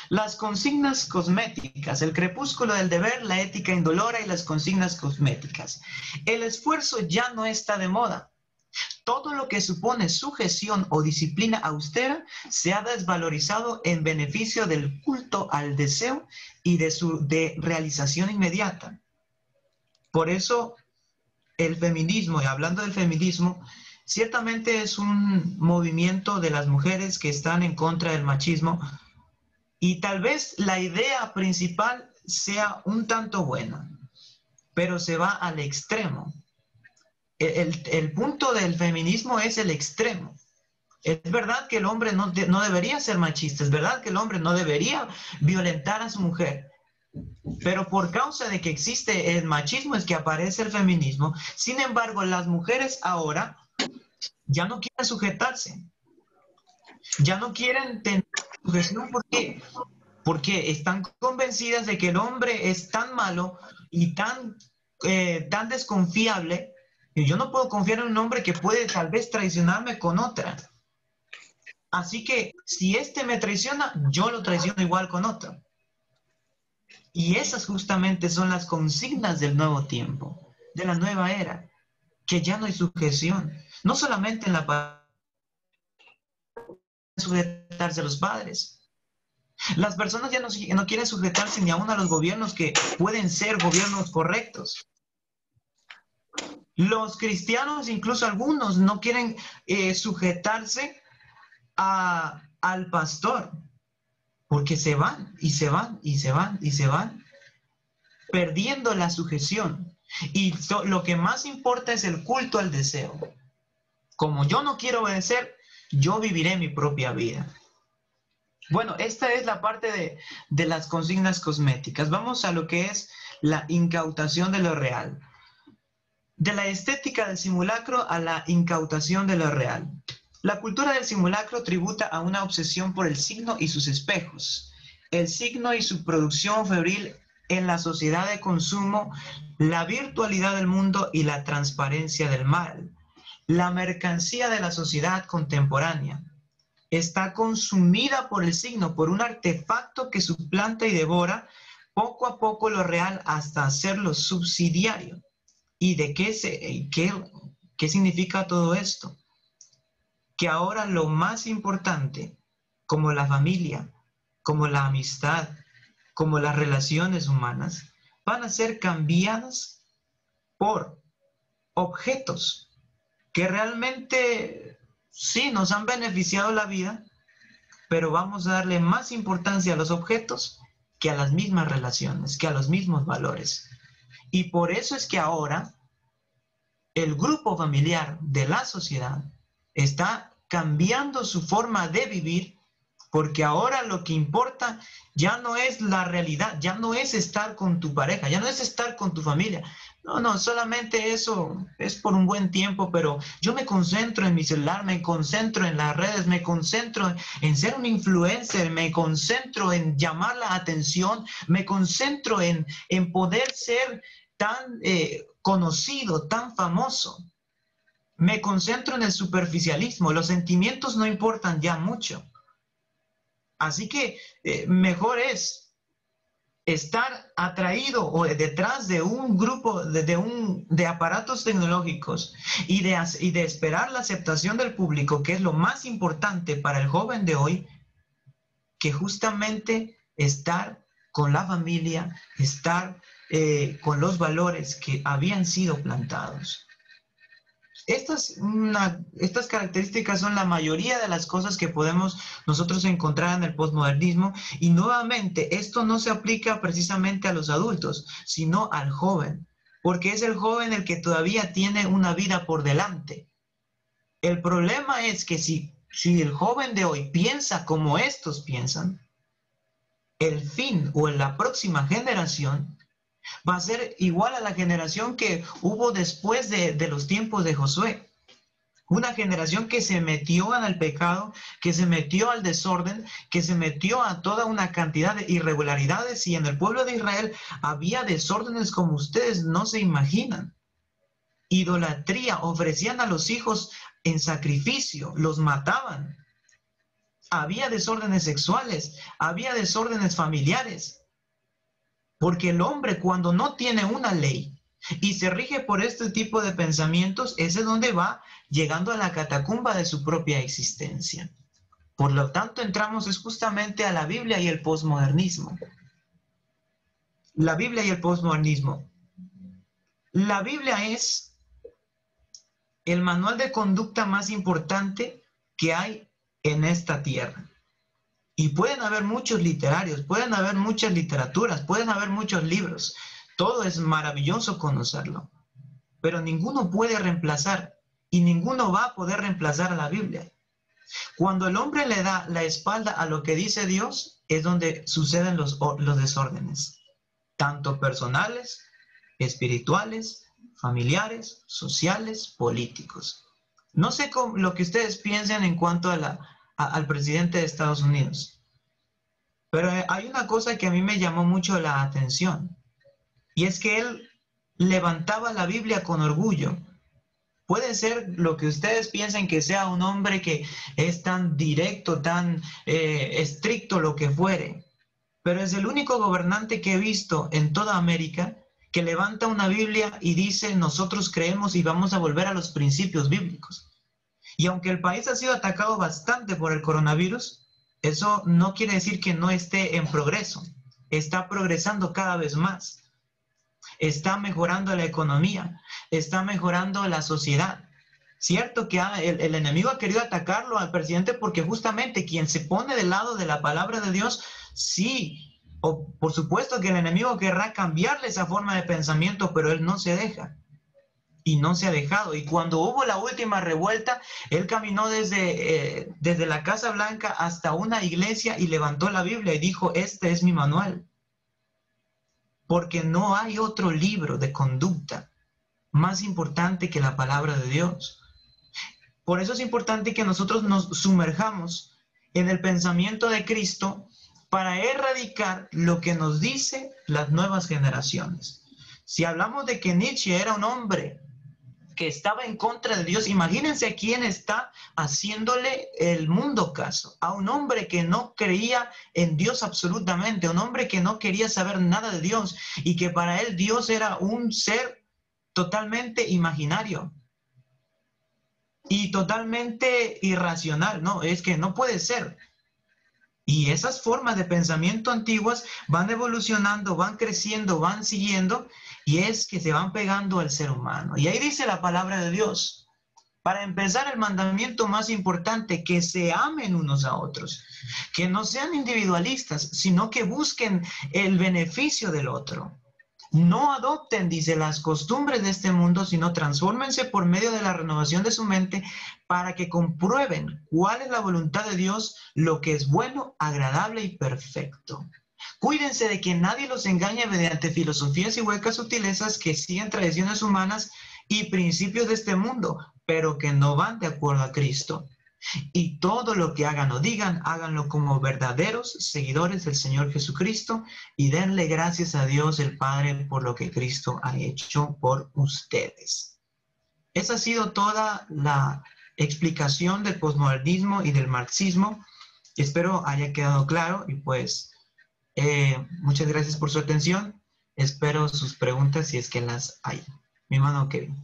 Las consignas cosméticas, el crepúsculo del deber, la ética indolora y las consignas cosméticas. El esfuerzo ya no está de moda. Todo lo que supone sujeción o disciplina austera se ha desvalorizado en beneficio del culto al deseo y de realización inmediata. Por eso el feminismo, y hablando del feminismo, ciertamente es un movimiento de las mujeres que están en contra del machismo y tal vez la idea principal sea un tanto buena, pero se va al extremo. El punto del feminismo es el extremo. Es verdad que el hombre no debería ser machista, es verdad que el hombre no debería violentar a su mujer, pero por causa de que existe el machismo es que aparece el feminismo. Sin embargo, las mujeres ahora ya no quieren sujetarse, ya no quieren tener sujeción porque están convencidas de que el hombre es tan malo y tan desconfiable que yo no puedo confiar en un hombre que puede tal vez traicionarme con otra. Así que si este me traiciona, yo lo traiciono igual con otro. Y esas justamente son las consignas del nuevo tiempo, de la nueva era, que ya no hay sujeción, no solamente en la sujetarse a los padres, Las personas ya no quieren sujetarse ni aún a los gobiernos que pueden ser gobiernos correctos. Los cristianos, incluso algunos, no quieren sujetarse al pastor, porque se van y se van y se van y se van, perdiendo la sujeción. Y lo que más importa es el culto al deseo. Como yo no quiero obedecer, yo viviré mi propia vida. Bueno, esta es la parte de las consignas cosméticas. Vamos a lo que es la incautación de lo real. De la estética del simulacro a la incautación de lo real. La cultura del simulacro tributa a una obsesión por el signo y sus espejos. El signo y su producción febril en la sociedad de consumo, la virtualidad del mundo y la transparencia del mal. La mercancía de la sociedad contemporánea está consumida por el signo, por un artefacto que suplanta y devora poco a poco lo real hasta hacerlo subsidiario. ¿Y de qué significa todo esto? Que ahora lo más importante, como la familia, como la amistad, como las relaciones humanas, van a ser cambiadas por objetos que realmente sí nos han beneficiado la vida, pero vamos a darle más importancia a los objetos que a las mismas relaciones, que a los mismos valores. Y por eso es que ahora el grupo familiar de la sociedad está cambiando su forma de vivir, porque ahora lo que importa ya no es la realidad, ya no es estar con tu pareja, ya no es estar con tu familia. No, solamente eso es por un buen tiempo, pero yo me concentro en mi celular, me concentro en las redes, me concentro en ser un influencer, me concentro en llamar la atención, me concentro en poder ser tan conocido, tan famoso. Me concentro en el superficialismo, los sentimientos no importan ya mucho. Así que mejor es estar atraído o detrás de un grupo de aparatos tecnológicos y de esperar la aceptación del público, que es lo más importante para el joven de hoy, que justamente estar con la familia, estar con los valores que habían sido plantados. Estas características son la mayoría de las cosas que podemos nosotros encontrar en el posmodernismo, y nuevamente esto no se aplica precisamente a los adultos, sino al joven, porque es el joven el que todavía tiene una vida por delante. El problema es que si el joven de hoy piensa como estos piensan, el fin o en la próxima generación va a ser igual a la generación que hubo después de los tiempos de Josué. Una generación que se metió en el pecado, que se metió al desorden, que se metió a toda una cantidad de irregularidades, y en el pueblo de Israel había desórdenes como ustedes no se imaginan. Idolatría, ofrecían a los hijos en sacrificio, los mataban. Había desórdenes sexuales, había desórdenes familiares. Porque el hombre, cuando no tiene una ley y se rige por este tipo de pensamientos, ese es donde va llegando a la catacumba de su propia existencia. Por lo tanto, entramos justamente a la Biblia y el posmodernismo. La Biblia y el posmodernismo. La Biblia es el manual de conducta más importante que hay en esta tierra. Y pueden haber muchos literarios, pueden haber muchas literaturas, pueden haber muchos libros. Todo es maravilloso conocerlo. Pero ninguno puede reemplazar, y ninguno va a poder reemplazar a la Biblia. Cuando el hombre le da la espalda a lo que dice Dios, es donde suceden los desórdenes, tanto personales, espirituales, familiares, sociales, políticos. No sé lo que ustedes piensen en cuanto al presidente de Estados Unidos, pero hay una cosa que a mí me llamó mucho la atención, y es que él levantaba la Biblia con orgullo. Puede ser lo que ustedes piensen, que sea un hombre que es tan directo, tan estricto, lo que fuere, pero es el único gobernante que he visto en toda América que levanta una Biblia y dice: nosotros creemos y vamos a volver a los principios bíblicos. Y aunque el país ha sido atacado bastante por el coronavirus, Eso no quiere decir que no esté en progreso. Está progresando cada vez más. Está mejorando la economía, está mejorando la sociedad. Cierto que el enemigo ha querido atacarlo al presidente porque justamente quien se pone del lado de la palabra de Dios, sí, o por supuesto que el enemigo querrá cambiarle esa forma de pensamiento, pero él no se deja y no se ha dejado. Y cuando hubo la última revuelta, él caminó desde la Casa Blanca hasta una iglesia y levantó la Biblia y dijo, este es mi manual, porque no hay otro libro de conducta más importante que la palabra de Dios. Por eso es importante que nosotros nos sumerjamos en el pensamiento de Cristo para erradicar lo que nos dice las nuevas generaciones. Si hablamos de que Nietzsche era un hombre que estaba en contra de Dios, imagínense a quién está haciéndole el mundo caso, a un hombre que no creía en Dios absolutamente, un hombre que no quería saber nada de Dios y que para él Dios era un ser totalmente imaginario y totalmente irracional. No, es que no puede ser. Y esas formas de pensamiento antiguas van evolucionando, van creciendo, van siguiendo, y es que se van pegando al ser humano. Y ahí dice la palabra de Dios, para empezar el mandamiento más importante, que se amen unos a otros, que no sean individualistas, sino que busquen el beneficio del otro. No adopten, dice, las costumbres de este mundo, sino transfórmense por medio de la renovación de su mente para que comprueben cuál es la voluntad de Dios, lo que es bueno, agradable y perfecto. Cuídense de que nadie los engañe mediante filosofías y huecas sutilezas que siguen tradiciones humanas y principios de este mundo, pero que no van de acuerdo a Cristo. Y todo lo que hagan o digan, háganlo como verdaderos seguidores del Señor Jesucristo y denle gracias a Dios el Padre por lo que Cristo ha hecho por ustedes. Esa ha sido toda la explicación del posmodernismo y del marxismo. Espero haya quedado claro y pues muchas gracias por su atención. Espero sus preguntas si es que las hay. Mi hermano Kevin.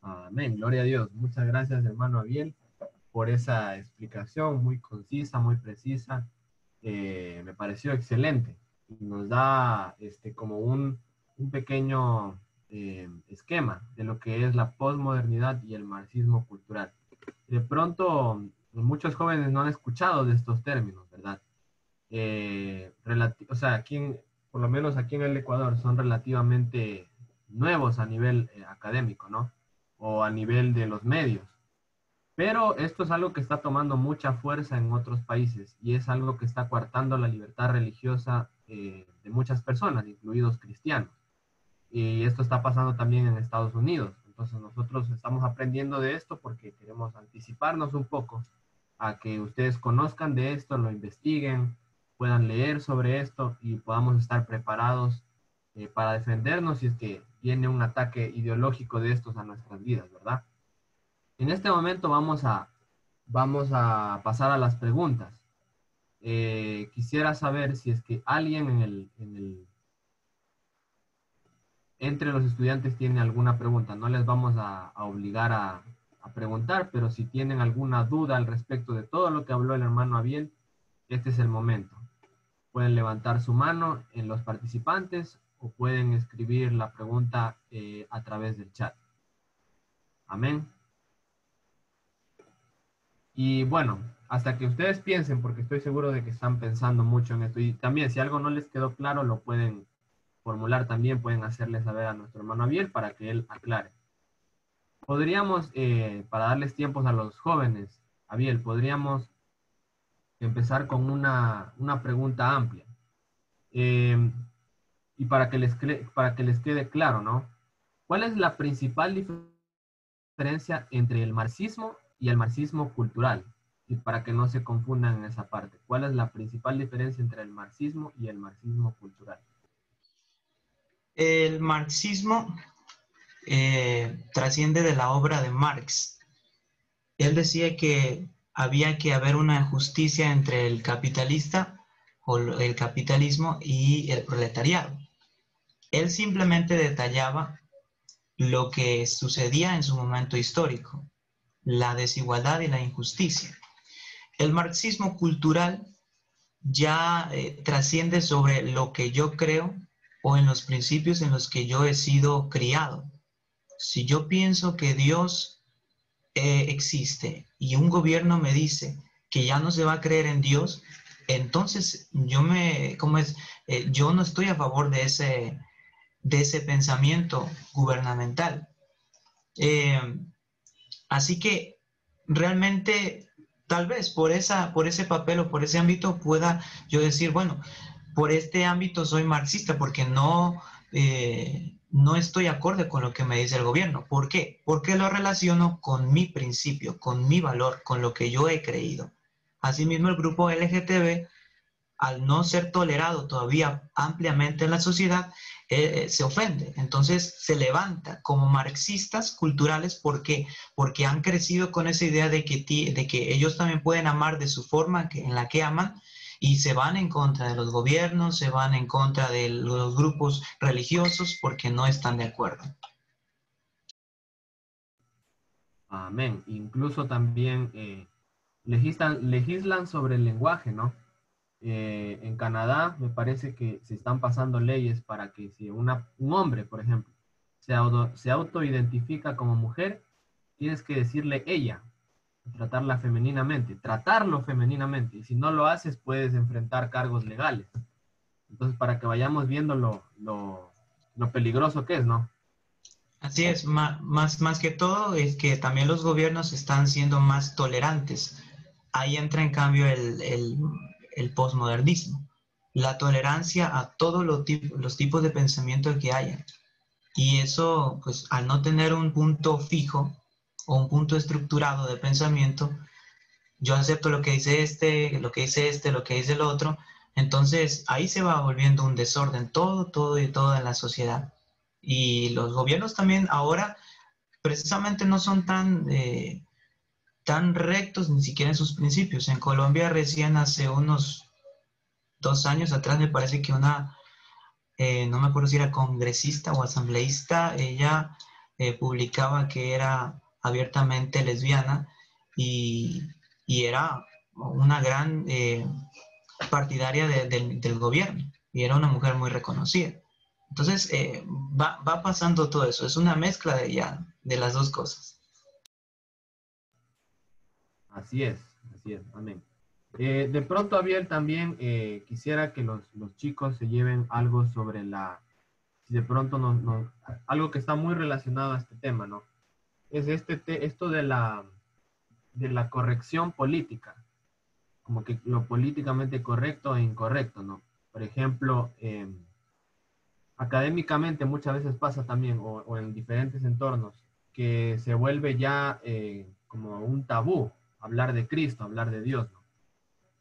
Amén, gloria a Dios. Muchas gracias, hermano Abiel, por esa explicación muy concisa, muy precisa. Me pareció excelente. Nos da como un pequeño esquema de lo que es la posmodernidad y el marxismo cultural. De pronto, muchos jóvenes no han escuchado de estos términos, ¿verdad? O sea, por lo menos aquí en el Ecuador, son relativamente nuevos a nivel académico, ¿no? O a nivel de los medios. Pero esto es algo que está tomando mucha fuerza en otros países y es algo que está coartando la libertad religiosa de muchas personas, incluidos cristianos. Y esto está pasando también en Estados Unidos. Entonces nosotros estamos aprendiendo de esto porque queremos anticiparnos un poco a que ustedes conozcan de esto, lo investiguen, puedan leer sobre esto y podamos estar preparados para defendernos si es que viene un ataque ideológico de estos a nuestras vidas, ¿verdad? En este momento vamos a pasar a las preguntas. Quisiera saber si es que alguien entre los estudiantes tiene alguna pregunta. No les vamos a obligar a preguntar, pero si tienen alguna duda al respecto de todo lo que habló el hermano Abiel, este es el momento. Pueden levantar su mano en los participantes o pueden escribir la pregunta a través del chat. Amén. Y bueno, hasta que ustedes piensen, porque estoy seguro de que están pensando mucho en esto. Y también, si algo no les quedó claro, lo pueden formular también, pueden hacerle saber a nuestro hermano Abiel para que él aclare. Podríamos, para darles tiempos a los jóvenes, Abiel, podríamos empezar con una pregunta amplia. Y para que les quede claro, ¿no? ¿Cuál es la principal diferencia entre el marxismo y el marxismo cultural? Y para que no se confundan en esa parte, ¿cuál es la principal diferencia entre el marxismo y el marxismo cultural? El marxismo trasciende de la obra de Marx. Él decía que había que haber una justicia entre el capitalista o el capitalismo y el proletariado. Él simplemente detallaba lo que sucedía en su momento histórico. la desigualdad y la injusticia. El marxismo cultural ya trasciende sobre lo que yo creo o en los principios en los que yo he sido criado. Si yo pienso que Dios existe y un gobierno me dice que ya no se va a creer en Dios, entonces yo no estoy a favor de ese pensamiento gubernamental. Eh, Así que realmente tal vez por ese papel o por ese ámbito pueda yo decir, bueno, por este ámbito soy marxista porque no estoy acorde con lo que me dice el gobierno. ¿Por qué? Porque lo relaciono con mi principio, con mi valor, con lo que yo he creído. Asimismo, el grupo LGTB, al no ser tolerado todavía ampliamente en la sociedad, se ofende. Entonces se levanta como marxistas culturales. ¿Por qué? Porque han crecido con esa idea de que ellos también pueden amar de su forma en la que aman, y se van en contra de los gobiernos, se van en contra de los grupos religiosos porque no están de acuerdo. Amén. Incluso también legislan sobre el lenguaje, ¿no? En Canadá me parece que se están pasando leyes para que si un hombre, por ejemplo, se autoidentifica como mujer, tienes que decirle ella, tratarlo femeninamente, y si no lo haces puedes enfrentar cargos legales. Entonces, para que vayamos viendo lo peligroso que es, ¿no? Así es, más que todo es que también los gobiernos están siendo más tolerantes. Ahí entra en cambio el posmodernismo, la tolerancia a todos los tipos de pensamiento que haya. Y eso, pues al no tener un punto fijo o un punto estructurado de pensamiento, yo acepto lo que dice este, lo que dice este, lo que dice el otro. Entonces ahí se va volviendo un desorden, todo y todo en la sociedad. Y los gobiernos también ahora precisamente no son tan rectos ni siquiera en sus principios. En Colombia recién hace unos 2 años atrás me parece que no me acuerdo si era congresista o asambleísta, ella publicaba que era abiertamente lesbiana, y, y era una gran partidaria del gobierno, y era una mujer muy reconocida. Entonces va pasando todo eso, es una mezcla de las dos cosas. Así es, amén. De pronto, Abiel, también quisiera que los chicos se lleven algo sobre si de pronto algo que está muy relacionado a este tema, ¿no? Es esto de la corrección política, como que lo políticamente correcto e incorrecto, ¿no? Por ejemplo, académicamente muchas veces pasa también, o en diferentes entornos, que se vuelve ya como un tabú hablar de Cristo, hablar de Dios, ¿no?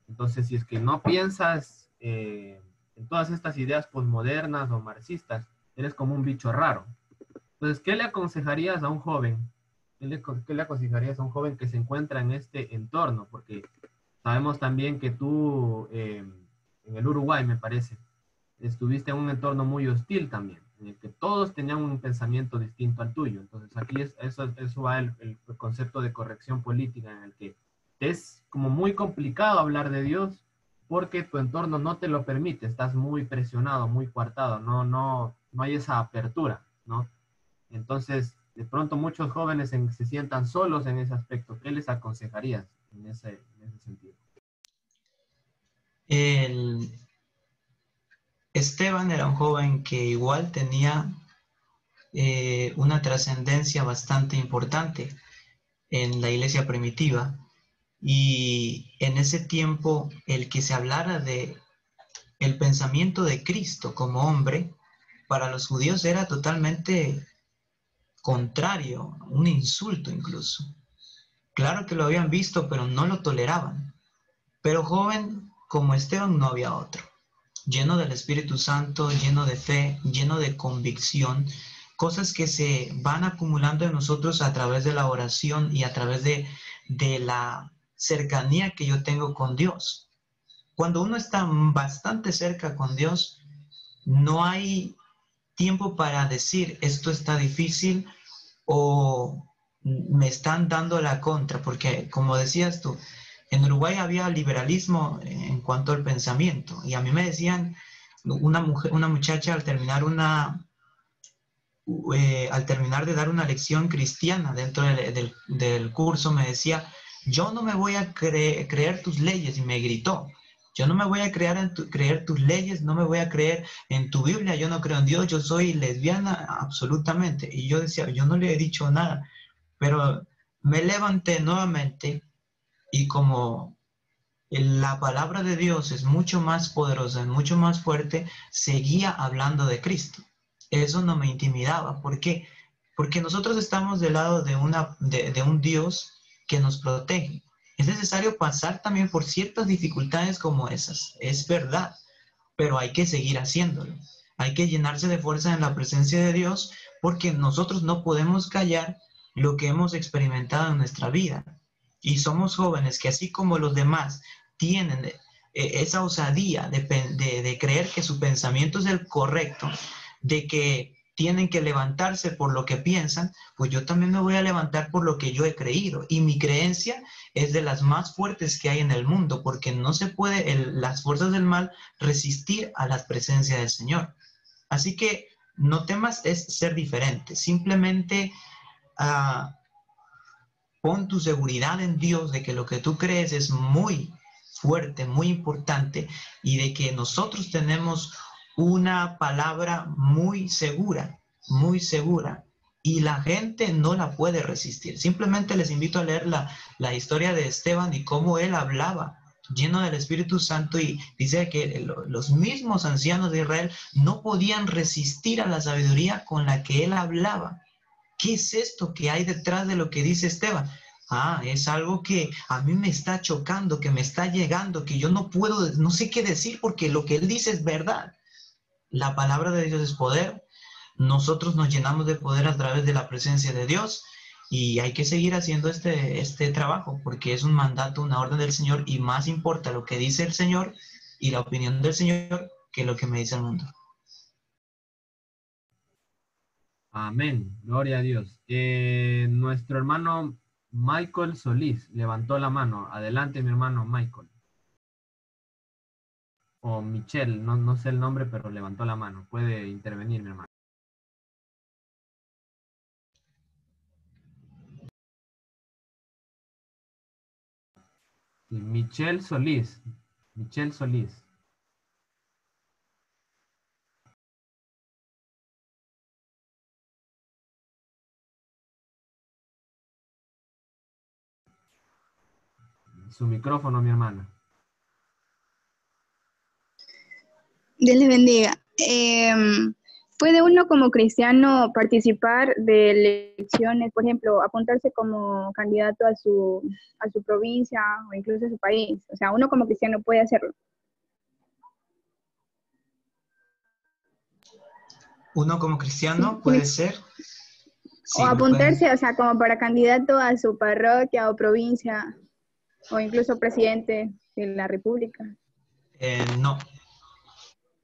Entonces, si es que no piensas en todas estas ideas posmodernas o marxistas, eres como un bicho raro. Entonces, ¿qué le aconsejarías a un joven? ¿Qué le aconsejarías a un joven que se encuentra en este entorno? Porque sabemos también que tú, en el Uruguay, me parece, estuviste en un entorno muy hostil también, en el que todos tenían un pensamiento distinto al tuyo. Entonces, aquí eso va el concepto de corrección política, en el que es como muy complicado hablar de Dios porque tu entorno no te lo permite, estás muy presionado, muy coartado, no hay esa apertura, ¿no? Entonces, de pronto muchos jóvenes se sientan solos en ese aspecto. ¿Qué les aconsejarías en ese sentido? Esteban era un joven que igual tenía una trascendencia bastante importante en la iglesia primitiva, y en ese tiempo el que se hablara de el pensamiento de Cristo como hombre, para los judíos era totalmente contrario, un insulto incluso. Claro que lo habían visto, pero no lo toleraban. Pero joven como Esteban no había otro, lleno del Espíritu Santo, lleno de fe, lleno de convicción, cosas que se van acumulando en nosotros a través de la oración y a través de la cercanía que yo tengo con Dios. Cuando uno está bastante cerca con Dios, no hay tiempo para decir esto está difícil o me están dando la contra, porque como decías tú, en Uruguay había liberalismo en cuanto al pensamiento, y a mí me decían, una muchacha al terminar de dar una lección cristiana dentro del curso, me decía, yo no me voy a creer tus leyes, y me gritó, yo no me voy a creer tus leyes, no me voy a creer en tu Biblia, yo no creo en Dios, yo soy lesbiana absolutamente. Y yo decía, yo no le he dicho nada, pero me levanté nuevamente y como la palabra de Dios es mucho más poderosa, es mucho más fuerte, seguía hablando de Cristo. Eso no me intimidaba. ¿Por qué? Porque nosotros estamos del lado de un Dios que nos protege. Es necesario pasar también por ciertas dificultades como esas, es verdad, pero hay que seguir haciéndolo. Hay que llenarse de fuerza en la presencia de Dios porque nosotros no podemos callar lo que hemos experimentado en nuestra vida. Y somos jóvenes que así como los demás tienen esa osadía de creer que su pensamiento es el correcto, de que tienen que levantarse por lo que piensan, pues yo también me voy a levantar por lo que yo he creído. Y mi creencia es de las más fuertes que hay en el mundo, porque no se puede, las fuerzas del mal, resistir a la presencia del Señor. Así que no temas es ser diferente, simplemente uh, pon tu seguridad en Dios de que lo que tú crees es muy fuerte, muy importante, y de que nosotros tenemos una palabra muy segura, y la gente no la puede resistir. Simplemente les invito a leer la historia de Esteban y cómo él hablaba lleno del Espíritu Santo, y dice que los mismos ancianos de Israel no podían resistir a la sabiduría con la que él hablaba. ¿Qué es esto que hay detrás de lo que dice Esteban? Es algo que a mí me está chocando, que me está llegando, que yo no sé qué decir porque lo que él dice es verdad. La palabra de Dios es poder. Nosotros nos llenamos de poder a través de la presencia de Dios, y hay que seguir haciendo este trabajo porque es un mandato, una orden del Señor, y más importa lo que dice el Señor y la opinión del Señor que lo que me dice el mundo. Amén, gloria a Dios. Nuestro hermano Michael Solís levantó la mano. Adelante, mi hermano Michael. O Michelle, no sé el nombre, pero levantó la mano. Puede intervenir, mi hermano. Sí, Michelle Solís. Michelle Solís. Su micrófono, mi hermana. Dios les bendiga. ¿Puede uno como cristiano participar de elecciones, por ejemplo, apuntarse como candidato a su provincia o incluso a su país? O sea, uno como cristiano puede hacerlo. Uno como cristiano puede ser. O apuntarse, o sea, como para candidato a su parroquia o provincia, o incluso presidente de la República.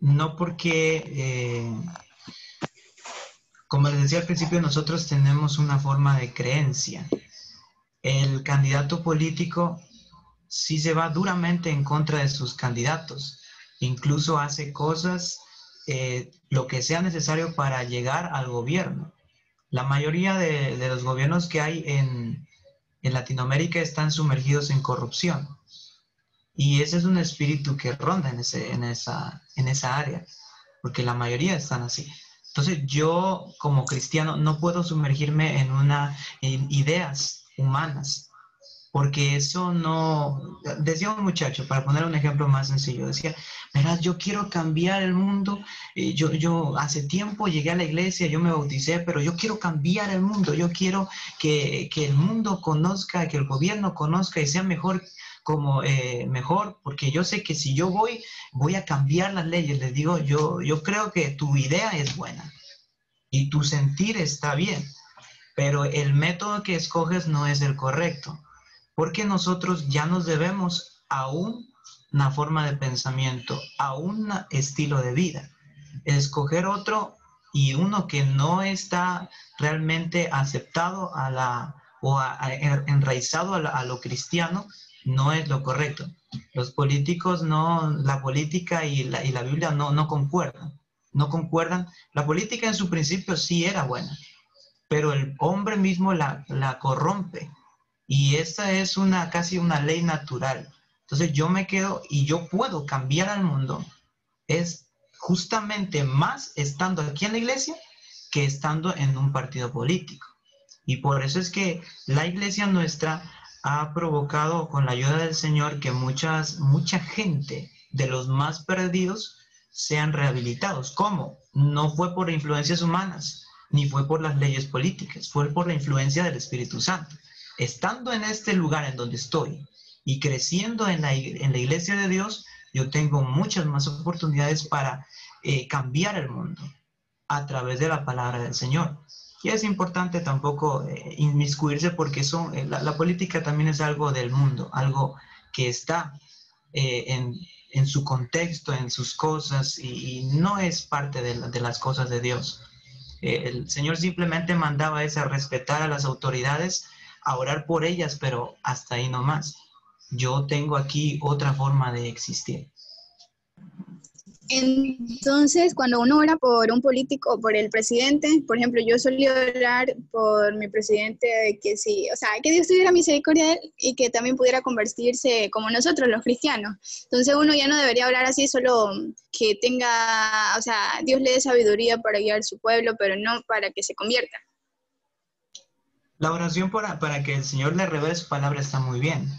No porque, como les decía al principio, nosotros tenemos una forma de creencia. El candidato político sí se va duramente en contra de sus candidatos, incluso hace cosas, lo que sea necesario para llegar al gobierno. La mayoría de los gobiernos que hay en Latinoamérica están sumergidos en corrupción. Y ese es un espíritu que ronda en esa área, porque la mayoría están así. Entonces yo como cristiano no puedo sumergirme en ideas humanas, porque eso no... Decía un muchacho, para poner un ejemplo más sencillo, decía, verás, yo quiero cambiar el mundo, yo hace tiempo llegué a la iglesia, yo me bauticé, pero yo quiero cambiar el mundo, yo quiero que el mundo conozca, que el gobierno conozca y sea mejor, mejor, porque yo sé que si yo voy a cambiar las leyes. Les digo, yo creo que tu idea es buena y tu sentir está bien, pero el método que escoges no es el correcto, porque nosotros ya nos debemos a una forma de pensamiento, a un estilo de vida. Escoger otro, y uno que no está realmente aceptado o enraizado a lo cristiano, no es lo correcto. Los políticos no, la política y la Biblia no concuerdan. No concuerdan. La política en su principio sí era buena, pero el hombre mismo la corrompe. Y esa es casi una ley natural. Entonces yo me quedo y yo puedo cambiar al mundo. Es justamente más estando aquí en la iglesia que estando en un partido político. Y por eso es que la iglesia nuestra ha provocado con la ayuda del Señor que mucha gente de los más perdidos sean rehabilitados. ¿Cómo? No fue por influencias humanas, ni fue por las leyes políticas, fue por la influencia del Espíritu Santo. Estando en este lugar en donde estoy y creciendo en la iglesia de Dios, yo tengo muchas más oportunidades para cambiar el mundo a través de la palabra del Señor. Y es importante tampoco inmiscuirse porque la política también es algo del mundo, algo que está en su contexto, en sus cosas, y no es parte de las cosas de Dios. El Señor simplemente mandaba a respetar a las autoridades, a orar por ellas, pero hasta ahí no más. Yo tengo aquí otra forma de existir. Entonces, cuando uno ora por un político o por el presidente, por ejemplo, yo solía orar por mi presidente de que sí, o sea, que Dios tuviera misericordia de él y que también pudiera convertirse como nosotros, los cristianos. Entonces, uno ya no debería hablar así, solo que tenga, o sea, Dios le dé sabiduría para guiar a su pueblo, pero no para que se convierta. La oración para que el Señor le revele su palabra está muy bien.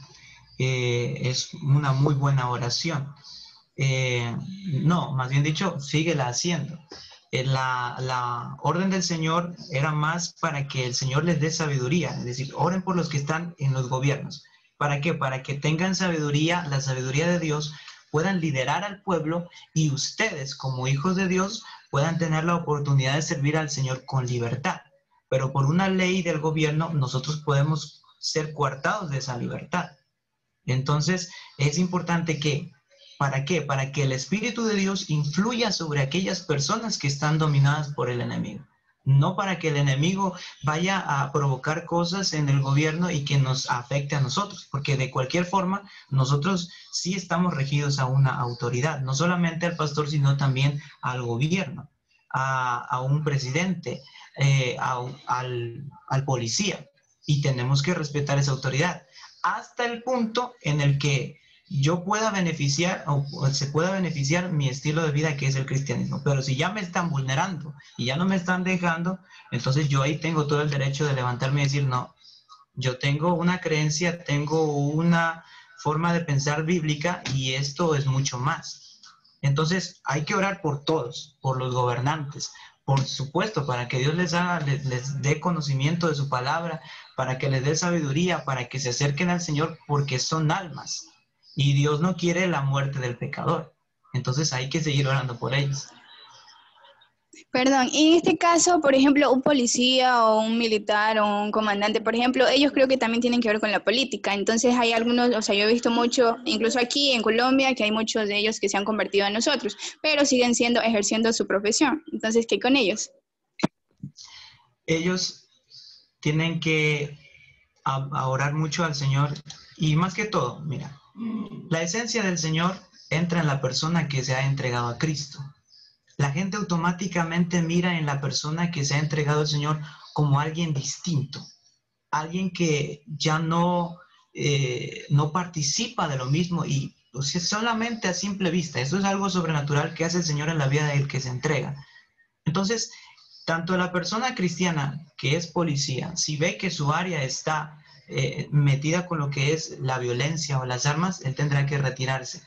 Es una muy buena oración. No, más bien dicho, síguela haciendo. La orden del Señor era más para que el Señor les dé sabiduría, es decir, oren por los que están en los gobiernos. ¿Para qué? Para que tengan sabiduría, la sabiduría de Dios, puedan liderar al pueblo y ustedes, como hijos de Dios, puedan tener la oportunidad de servir al Señor con libertad. Pero por una ley del gobierno, nosotros podemos ser coartados de esa libertad. Entonces, es importante que, ¿para qué? Para que el Espíritu de Dios influya sobre aquellas personas que están dominadas por el enemigo. No para que el enemigo vaya a provocar cosas en el gobierno y que nos afecte a nosotros, porque de cualquier forma nosotros sí estamos regidos a una autoridad, no solamente al pastor, sino también al gobierno, a un presidente, al policía, y tenemos que respetar esa autoridad hasta el punto en el que yo pueda beneficiar o se pueda beneficiar mi estilo de vida, que es el cristianismo. Pero si ya me están vulnerando y ya no me están dejando, entonces yo ahí tengo todo el derecho de levantarme y decir, no, yo tengo una creencia, tengo una forma de pensar bíblica y esto es mucho más. Entonces hay que orar por todos, por los gobernantes, por supuesto, para que Dios les dé conocimiento de su palabra, para que les dé sabiduría, para que se acerquen al Señor, porque son almas. Y Dios no quiere la muerte del pecador. Entonces hay que seguir orando por ellos. Perdón, y en este caso, por ejemplo, un policía o un militar o un comandante, por ejemplo, ellos creo que también tienen que ver con la política. Entonces hay algunos, o sea, yo he visto mucho, incluso aquí en Colombia, que hay muchos de ellos que se han convertido a nosotros, pero siguen ejerciendo su profesión. Entonces, ¿qué con ellos? Ellos tienen que orar mucho al Señor y más que todo, mira, la esencia del Señor entra en la persona que se ha entregado a Cristo. La gente automáticamente mira en la persona que se ha entregado al Señor como alguien distinto, alguien que ya no participa de lo mismo y o sea, solamente a simple vista. Eso es algo sobrenatural que hace el Señor en la vida del que se entrega. Entonces, tanto la persona cristiana que es policía, si ve que su área está metida con lo que es la violencia o las armas, él tendrá que retirarse.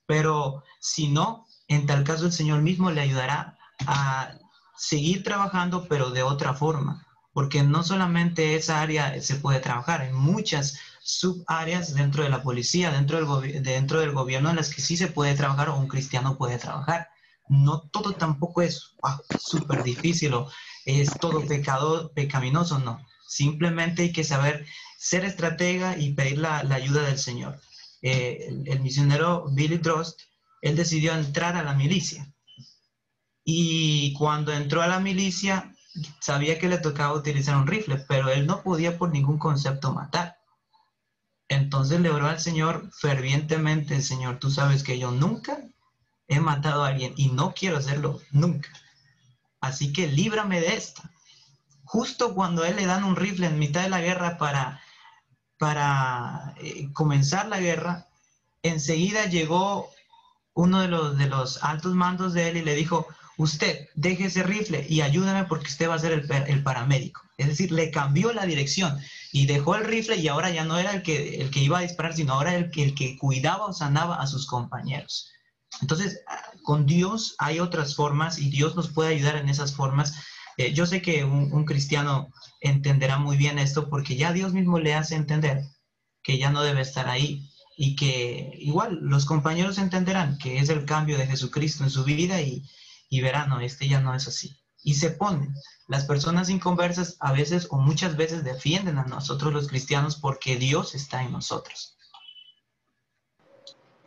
Pero si no, en tal caso el Señor mismo le ayudará a seguir trabajando, pero de otra forma, porque no solamente esa área se puede trabajar, hay muchas subáreas dentro de la policía, dentro del gobierno en las que sí se puede trabajar o un cristiano puede trabajar. No todo tampoco es súper difícil o es todo pecaminoso, no. Simplemente hay que saber ser estratega y pedir la ayuda del Señor. El misionero Billy Drost, él decidió entrar a la milicia. Y cuando entró a la milicia, sabía que le tocaba utilizar un rifle, pero él no podía por ningún concepto matar. Entonces le oró al Señor fervientemente: Señor, tú sabes que yo nunca he matado a alguien y no quiero hacerlo nunca. Así que líbrame de esta. Justo cuando a él le dan un rifle en mitad de la guerra para comenzar la guerra, enseguida llegó uno de los altos mandos de él y le dijo: usted deje ese rifle y ayúdame porque usted va a ser el paramédico. Es decir, le cambió la dirección y dejó el rifle, y ahora ya no era el que iba a disparar, sino ahora el que cuidaba o sanaba a sus compañeros. Entonces, con Dios hay otras formas y Dios nos puede ayudar en esas formas. Yo sé que un cristiano entenderá muy bien esto, porque ya Dios mismo le hace entender que ya no debe estar ahí, y que igual los compañeros entenderán que es el cambio de Jesucristo en su vida, y verán: no, este ya no es así. Y se ponen. Las personas inconversas a veces o muchas veces defienden a nosotros los cristianos porque Dios está en nosotros.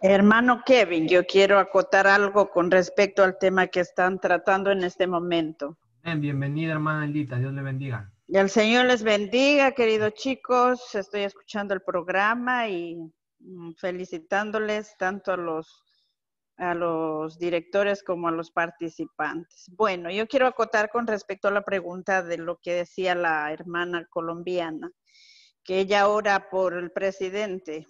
Hermano Kevin, yo quiero acotar algo con respecto al tema que están tratando en este momento. Bien, bienvenida, hermana Elita, Dios le bendiga. Y el Señor les bendiga, queridos chicos. Estoy escuchando el programa y felicitándoles tanto a los directores como a los participantes. Bueno, yo quiero acotar con respecto a la pregunta de lo que decía la hermana colombiana, que ella ora por el presidente.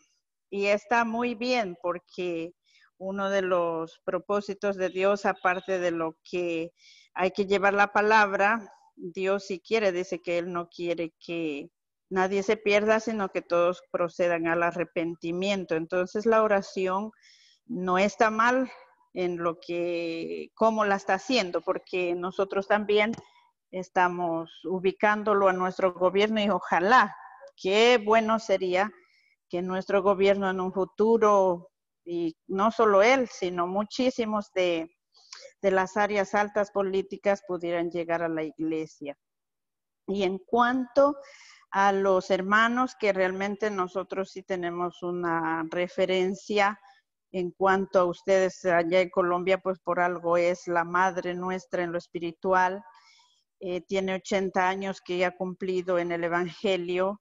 Y está muy bien, porque uno de los propósitos de Dios, aparte de lo que hay que llevar la palabra, Dios si quiere, dice que Él no quiere que nadie se pierda, sino que todos procedan al arrepentimiento. Entonces la oración no está mal en cómo la está haciendo, porque nosotros también estamos ubicándolo a nuestro gobierno, y ojalá, qué bueno sería que nuestro gobierno en un futuro, y no solo él, sino muchísimos de las áreas altas políticas pudieran llegar a la iglesia. Y en cuanto a los hermanos, que realmente nosotros sí tenemos una referencia en cuanto a ustedes allá en Colombia, pues por algo es la madre nuestra en lo espiritual. Tiene 80 años que ya ha cumplido en el Evangelio,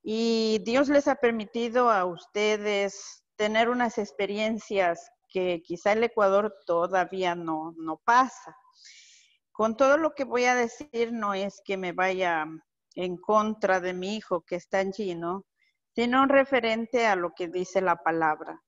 y Dios les ha permitido a ustedes tener unas experiencias que quizá el Ecuador todavía no pasa. Con todo lo que voy a decir, no es que me vaya en contra de mi hijo que está allí, ¿no? Sino referente a lo que dice la palabra.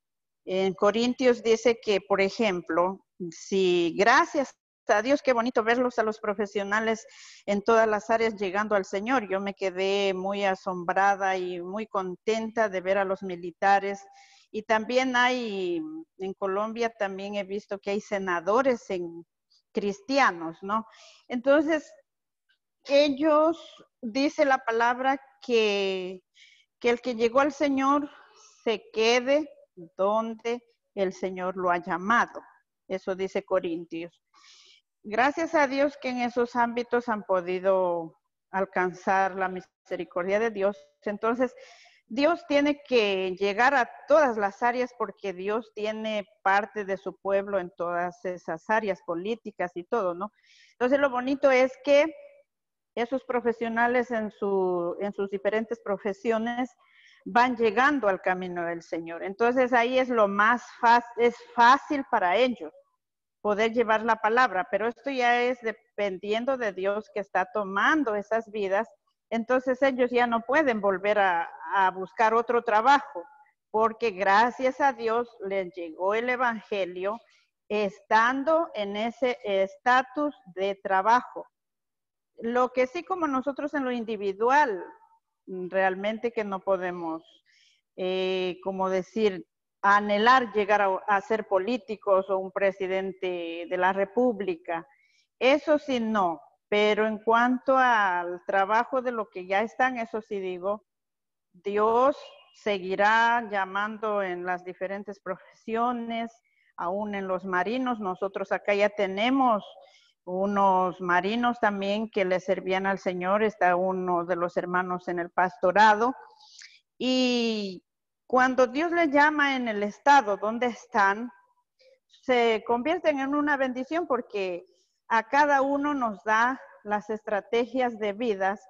En Corintios dice que, por ejemplo, si gracias a Dios, qué bonito verlos a los profesionales en todas las áreas llegando al Señor. Yo me quedé muy asombrada y muy contenta de ver a los militares. Y también en Colombia también he visto que hay senadores cristianos, ¿no? Entonces, ellos, dice la palabra, que el que llegó al Señor se quede donde el Señor lo ha llamado. Eso dice Corintios. Gracias a Dios que en esos ámbitos han podido alcanzar la misericordia de Dios. Entonces, Dios tiene que llegar a todas las áreas, porque Dios tiene parte de su pueblo en todas esas áreas políticas y todo, ¿no? Entonces, lo bonito es que esos profesionales en sus diferentes profesiones van llegando al camino del Señor. Entonces, ahí es lo más fácil, es fácil para ellos poder llevar la palabra, pero esto ya es dependiendo de Dios, que está tomando esas vidas. Entonces ellos ya no pueden volver a buscar otro trabajo, porque gracias a Dios les llegó el Evangelio estando en ese estatus de trabajo. Lo que sí, como nosotros en lo individual, realmente que no podemos, como decir, anhelar llegar a ser políticos o un presidente de la República. Eso sí no, pero en cuanto al trabajo de lo que ya están, eso sí digo, Dios seguirá llamando en las diferentes profesiones, aún en los marinos. Nosotros acá ya tenemos unos marinos también que le servían al Señor. Está uno de los hermanos en el pastorado, y cuando Dios les llama en el estado donde están, se convierten en una bendición, porque a cada uno nos da las estrategias debidas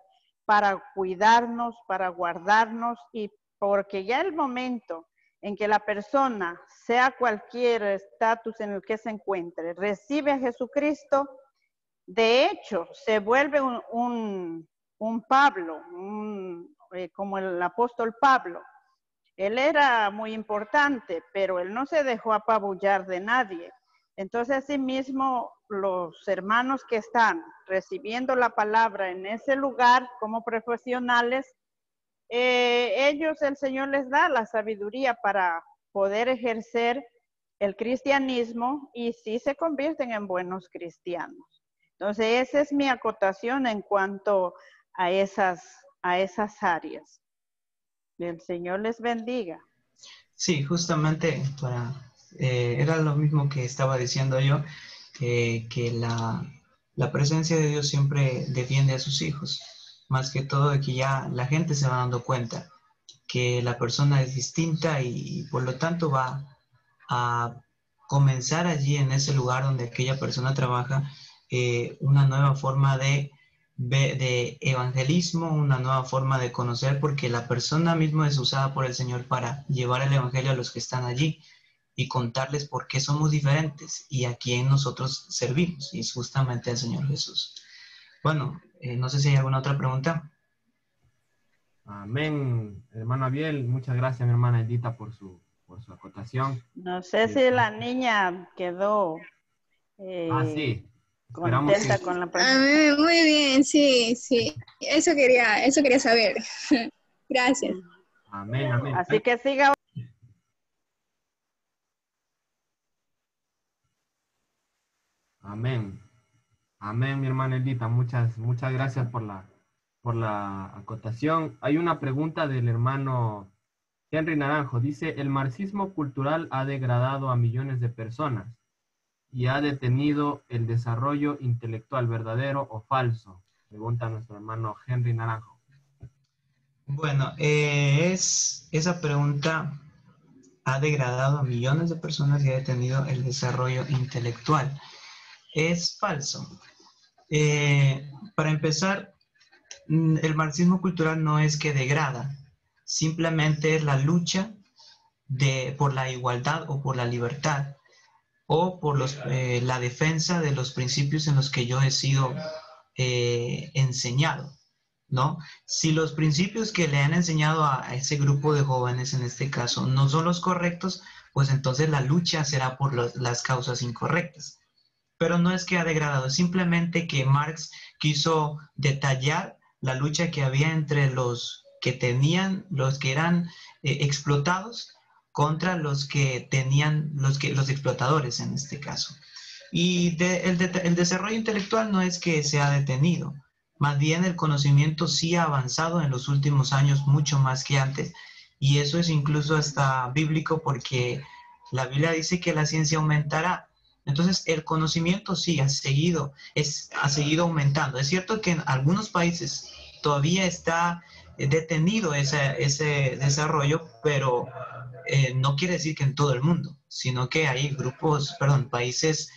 para cuidarnos, para guardarnos, y porque ya el momento en que la persona, sea cualquier estatus en el que se encuentre, recibe a Jesucristo, de hecho, se vuelve un Pablo, como el apóstol Pablo. Él era muy importante, pero él no se dejó apabullar de nadie. Entonces, asimismo, los hermanos que están recibiendo la palabra en ese lugar como profesionales, ellos, el Señor les da la sabiduría para poder ejercer el cristianismo y sí se convierten en buenos cristianos. Entonces, esa es mi acotación en cuanto a esas áreas. El Señor les bendiga. Sí, justamente era lo mismo que estaba diciendo yo, que la presencia de Dios siempre defiende a sus hijos, más que todo de que ya la gente se va dando cuenta que la persona es distinta y por lo tanto va a comenzar allí en ese lugar donde aquella persona trabaja una nueva forma de evangelismo, una nueva forma de conocer, porque la persona misma es usada por el Señor para llevar el evangelio a los que están allí y contarles por qué somos diferentes y a quién nosotros servimos, y es justamente el Señor Jesús. Bueno, no sé si hay alguna otra pregunta. Amén, hermano Abiel. Muchas gracias, mi hermana Edita, por su acotación. No sé si la niña quedó Sí. Esperamos contenta que... con la pregunta. Muy bien, sí, sí. Eso quería saber. Gracias. Amén, amén. Así que siga. Amén. Amén, mi hermana Edita. Muchas gracias por la acotación. Hay una pregunta del hermano Henry Naranjo. Dice, el marxismo cultural ha degradado a millones de personas y ha detenido el desarrollo intelectual, ¿verdadero o falso? Pregunta nuestro hermano Henry Naranjo. Bueno, esa pregunta ha degradado a millones de personas y ha detenido el desarrollo intelectual. Es falso. Para empezar, el marxismo cultural no es que degrada, simplemente es la lucha por la igualdad o por la libertad o por la defensa de los principios en los que yo he sido enseñado, ¿no? Si los principios que le han enseñado a ese grupo de jóvenes, en este caso, no son los correctos, pues entonces la lucha será por las causas incorrectas. Pero no es que ha degradado, simplemente que Marx quiso detallar la lucha que había entre los que eran explotados contra los que tenían, los explotadores en este caso. Y el desarrollo intelectual no es que se ha detenido, más bien el conocimiento sí ha avanzado en los últimos años mucho más que antes, y eso es incluso hasta bíblico porque la Biblia dice que la ciencia aumentará. Entonces, el conocimiento sí ha seguido aumentando. Es cierto que en algunos países todavía está detenido ese desarrollo, pero no quiere decir que en todo el mundo, sino que hay países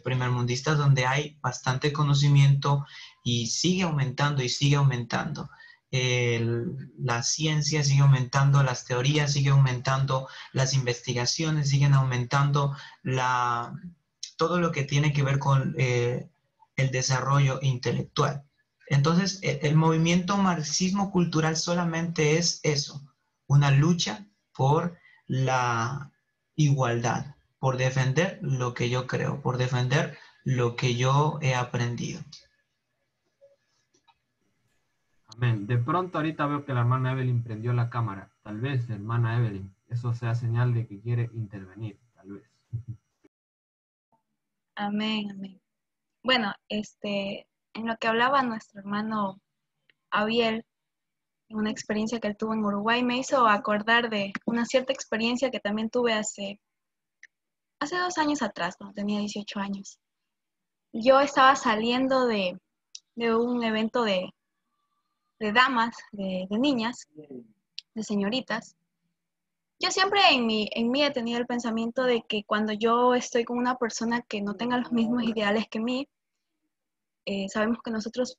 primermundistas donde hay bastante conocimiento y sigue aumentando y sigue aumentando. La ciencia sigue aumentando, las teorías siguen aumentando, las investigaciones siguen aumentando, todo lo que tiene que ver con el desarrollo intelectual. Entonces, el movimiento marxismo cultural solamente es eso, una lucha por la igualdad, por defender lo que yo creo, por defender lo que yo he aprendido. Amén. De pronto ahorita veo que la hermana Evelyn prendió la cámara. Tal vez, hermana Evelyn, eso sea señal de que quiere intervenir, tal vez. Amén, amén. Bueno, en lo que hablaba nuestro hermano Abiel, una experiencia que él tuvo en Uruguay, me hizo acordar de una cierta experiencia que también tuve hace 2 años atrás, cuando tenía 18 años. Yo estaba saliendo de un evento de damas, de niñas, de señoritas. Yo siempre en mí he tenido el pensamiento de que cuando yo estoy con una persona que no tenga los mismos ideales que mí, sabemos que nosotros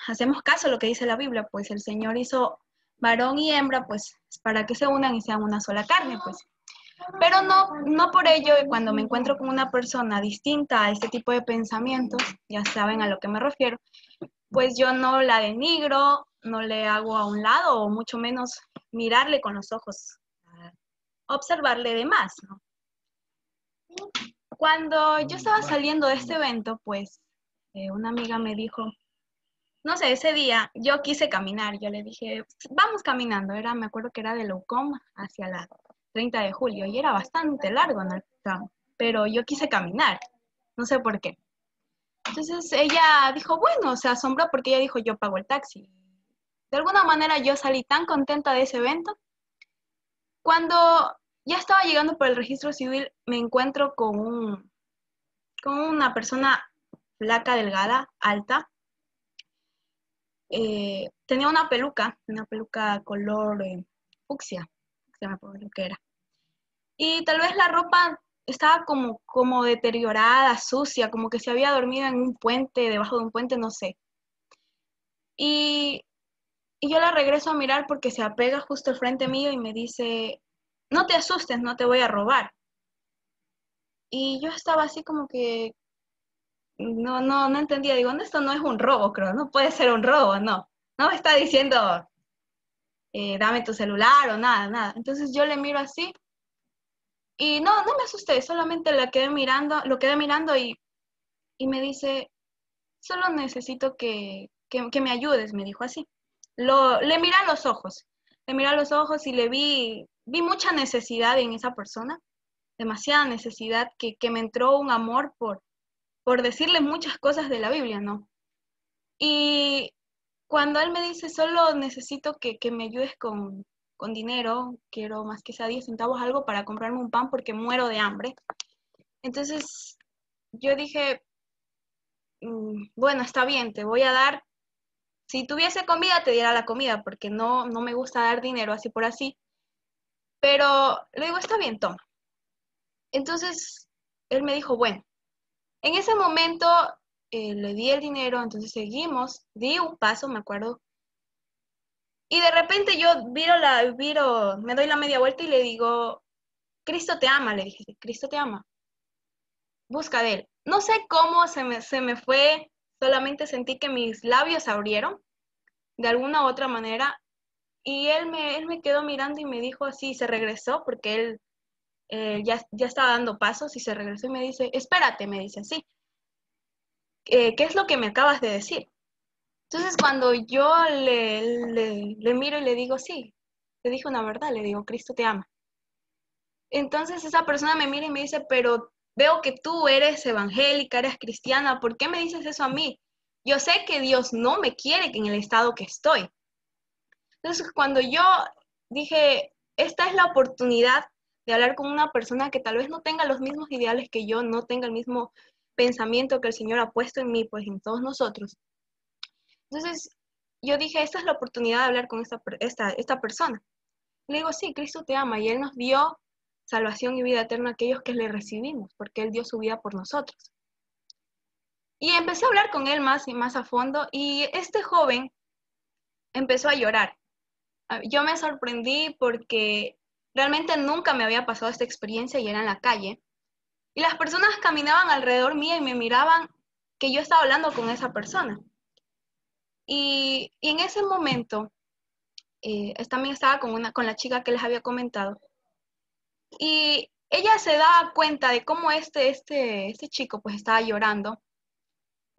hacemos caso a lo que dice la Biblia, pues el Señor hizo varón y hembra, pues para que se unan y sean una sola carne, pues. Pero no por ello, cuando me encuentro con una persona distinta a este tipo de pensamientos, ya saben a lo que me refiero, pues yo no la denigro, no le hago a un lado, o mucho menos mirarle con los ojos, observarle de más, ¿no? Cuando yo estaba saliendo de este evento, pues una amiga me dijo, no sé, ese día yo quise caminar, yo le dije, vamos caminando, me acuerdo que era de Loucom hacia la 30 de julio, y era bastante largo, ¿no? Pero yo quise caminar, no sé por qué. Entonces ella dijo, bueno, se asombró porque ella dijo, yo pago el taxi. De alguna manera yo salí tan contenta de ese evento. Cuando ya estaba llegando por el registro civil, me encuentro con una persona flaca, delgada, alta. Tenía una peluca color fucsia, se me acuerdo lo que era. Y tal vez la ropa estaba como deteriorada, sucia, como que se había dormido en un puente, debajo de un puente, no sé. Y yo la regreso a mirar porque se apega justo al frente mío y me dice, no te asustes, no te voy a robar. Y yo estaba así como que no entendía, digo, no, esto no es un robo, creo, no puede ser un robo, no. No me está diciendo, dame tu celular o nada. Entonces yo le miro así y no me asusté, solamente lo quedé mirando y me dice, solo necesito que me ayudes, me dijo así. Le miré a los ojos y vi mucha necesidad en esa persona, demasiada necesidad, que me entró un amor por decirle muchas cosas de la Biblia, ¿no? Y cuando él me dice, solo necesito que me ayudes con dinero, quiero más que sea 10 centavos, algo para comprarme un pan porque muero de hambre. Entonces yo dije, bueno, está bien, te voy a dar, si tuviese comida te diera la comida, porque no me gusta dar dinero así por así, pero le digo, está bien, toma. Entonces él me dijo, bueno, en ese momento le di el dinero, entonces seguimos, di un paso, me acuerdo, y de repente yo me doy la media vuelta y le digo, Cristo te ama, le dije, Cristo te ama, busca de él. No sé cómo se me fue, solamente sentí que mis labios se abrieron de alguna u otra manera y él me quedó mirando y me dijo así, se regresó porque él ya estaba dando pasos y se regresó y me dice, espérate, me dice así, ¿qué es lo que me acabas de decir? Entonces cuando yo le miro y le digo, sí, te dije una verdad, le digo, Cristo te ama. Entonces esa persona me mira y me dice, pero veo que tú eres evangélica, eres cristiana, ¿por qué me dices eso a mí? Yo sé que Dios no me quiere en el estado que estoy. Entonces cuando yo dije, esta es la oportunidad de hablar con una persona que tal vez no tenga los mismos ideales que yo, no tenga el mismo pensamiento que el Señor ha puesto en mí, pues en todos nosotros. Entonces yo dije, esta es la oportunidad de hablar con esta persona. Le digo, sí, Cristo te ama y Él nos dio salvación y vida eterna a aquellos que le recibimos, porque Él dio su vida por nosotros. Y empecé a hablar con él más y más a fondo y este joven empezó a llorar. Yo me sorprendí porque realmente nunca me había pasado esta experiencia y era en la calle. Y las personas caminaban alrededor mío y me miraban que yo estaba hablando con esa persona. Y en ese momento también estaba con la chica que les había comentado. Y ella se da cuenta de cómo este chico pues estaba llorando.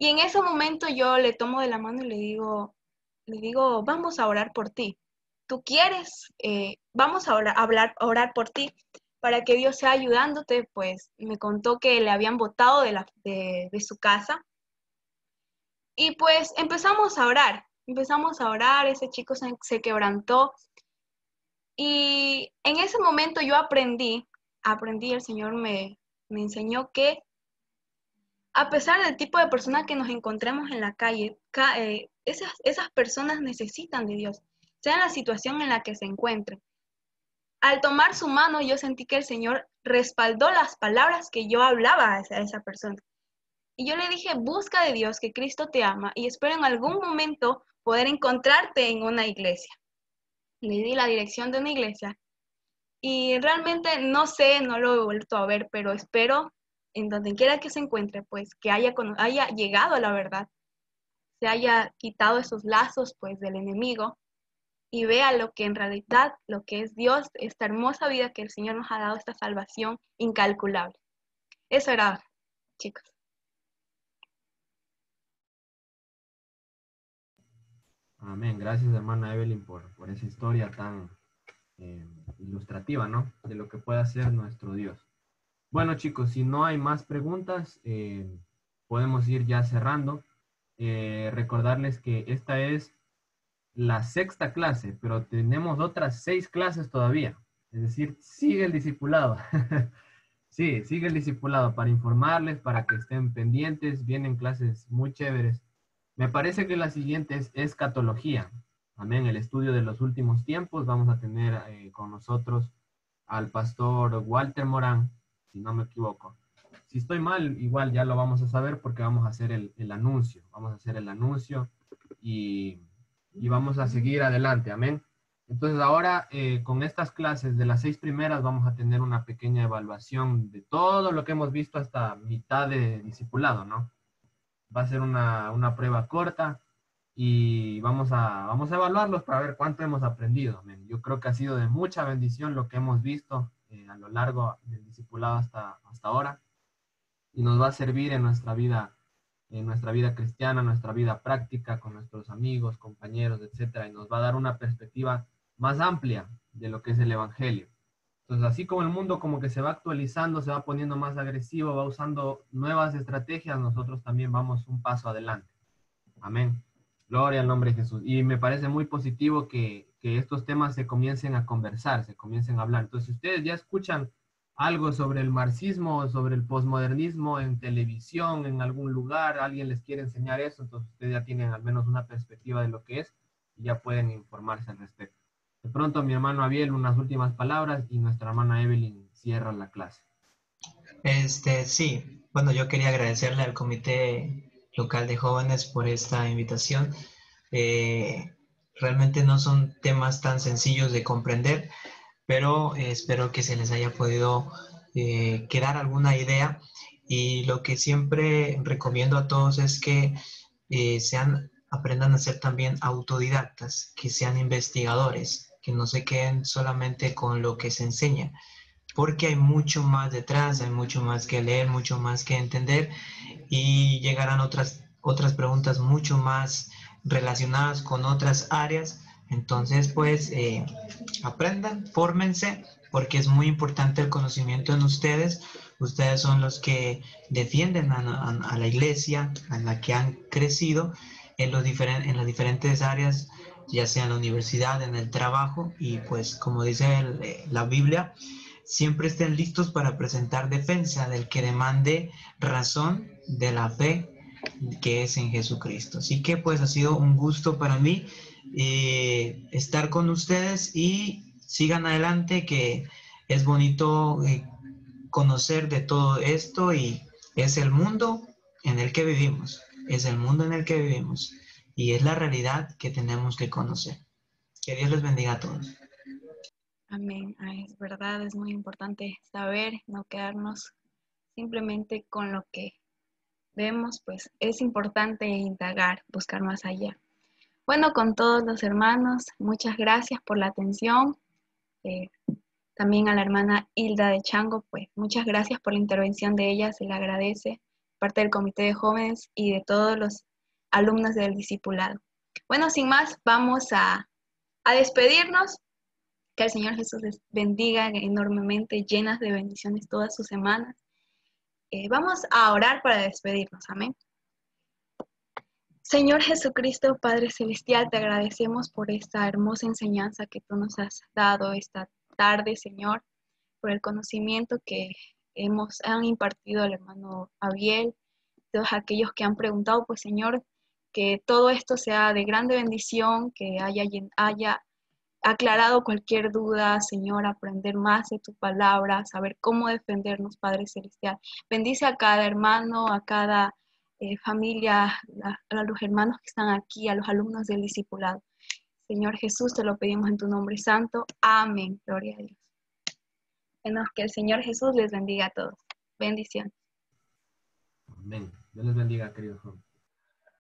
Y en ese momento yo le tomo de la mano y le digo, vamos a orar por ti. ¿Tú quieres? Vamos a orar por ti para que Dios sea ayudándote. Pues me contó que le habían botado de su casa. Y pues empezamos a orar, ese chico se quebrantó. Y en ese momento yo aprendí, el Señor me enseñó que a pesar del tipo de persona que nos encontremos en la calle, esas personas necesitan de Dios, sea en la situación en la que se encuentren. Al tomar su mano, yo sentí que el Señor respaldó las palabras que yo hablaba a esa persona. Y yo le dije, busca de Dios, que Cristo te ama, y espero en algún momento poder encontrarte en una iglesia. Le di la dirección de una iglesia y realmente no sé, no lo he vuelto a ver, pero espero en donde quiera que se encuentre, pues que haya llegado a la verdad, se haya quitado esos lazos pues del enemigo y vea lo que en realidad, lo que es Dios, esta hermosa vida que el Señor nos ha dado, esta salvación incalculable. Eso era, chicos. Amén. Gracias, hermana Evelyn, por esa historia tan ilustrativa, ¿no? De lo que puede hacer nuestro Dios. Bueno, chicos, si no hay más preguntas, podemos ir ya cerrando. Recordarles que esta es la 6ª clase, pero tenemos otras 6 clases todavía. Es decir, sigue el discipulado. Sí, sigue el discipulado para informarles, para que estén pendientes. Vienen clases muy chéveres. Me parece que la siguiente es escatología. Amén, el estudio de los últimos tiempos. Vamos a tener con nosotros al pastor Walter Morán, si no me equivoco. Si estoy mal, igual ya lo vamos a saber porque vamos a hacer el anuncio. Vamos a hacer el anuncio y vamos a seguir adelante. Amén. Entonces ahora con estas clases de las 6 primeras vamos a tener una pequeña evaluación de todo lo que hemos visto hasta mitad de discipulado, ¿no? Va a ser una prueba corta y vamos a evaluarlos para ver cuánto hemos aprendido. Amén. Yo creo que ha sido de mucha bendición lo que hemos visto a lo largo del discipulado hasta ahora y nos va a servir en nuestra vida cristiana, nuestra vida práctica con nuestros amigos, compañeros, etcétera, y nos va a dar una perspectiva más amplia de lo que es el evangelio. Entonces, así como el mundo como que se va actualizando, se va poniendo más agresivo, va usando nuevas estrategias, nosotros también vamos un paso adelante. Amén. Gloria al nombre de Jesús. Y me parece muy positivo que estos temas se comiencen a conversar, se comiencen a hablar. Entonces, si ustedes ya escuchan algo sobre el marxismo, sobre el posmodernismo en televisión, en algún lugar, alguien les quiere enseñar eso, entonces ustedes ya tienen al menos una perspectiva de lo que es y ya pueden informarse al respecto. De pronto, mi hermano Abiel, unas últimas palabras y nuestra hermana Evelyn cierra la clase. Sí, bueno, yo quería agradecerle al Comité Local de Jóvenes por esta invitación. Realmente no son temas tan sencillos de comprender, pero espero que se les haya podido quedar alguna idea. Y lo que siempre recomiendo a todos es que aprendan a ser también autodidactas, que sean investigadores, que no se queden solamente con lo que se enseña, porque hay mucho más detrás, hay mucho más que leer, mucho más que entender y llegarán otras preguntas mucho más relacionadas con otras áreas. Entonces, pues, aprendan, fórmense, porque es muy importante el conocimiento en ustedes. Ustedes son los que defienden a la iglesia, a la que han crecido en las diferentes áreas, ya sea en la universidad, en el trabajo, y pues, como dice la Biblia, siempre estén listos para presentar defensa del que demande razón de la fe que es en Jesucristo. Así que pues ha sido un gusto para mí estar con ustedes y sigan adelante, que es bonito conocer de todo esto y es el mundo en el que vivimos, es el mundo en el que vivimos y es la realidad que tenemos que conocer. Que Dios les bendiga a todos. Amén. Es verdad, es muy importante saber, no quedarnos simplemente con lo que vemos, pues es importante indagar, buscar más allá. Bueno, con todos los hermanos, muchas gracias por la atención. También a la hermana Hilda de Chango, pues muchas gracias por la intervención de ella, se le agradece, parte del comité de jóvenes y de todos los alumnos del discipulado. Bueno, sin más, vamos a despedirnos. Que el Señor Jesús les bendiga enormemente, llenas de bendiciones todas sus semanas. Vamos a orar para despedirnos. Amén. Señor Jesucristo, Padre Celestial, te agradecemos por esta hermosa enseñanza que tú nos has dado esta tarde, Señor, por el conocimiento que han impartido al hermano Abiel, todos aquellos que han preguntado, pues Señor, que todo esto sea de grande bendición, que haya aclarado cualquier duda, Señor, aprender más de tu palabra, saber cómo defendernos, Padre Celestial. Bendice a cada hermano, a cada familia, a los hermanos que están aquí, a los alumnos del discipulado. Señor Jesús, te lo pedimos en tu nombre santo. Amén. Gloria a Dios. Bueno, que el Señor Jesús les bendiga a todos. Bendiciones. Amén. Dios les bendiga, queridos jóvenes.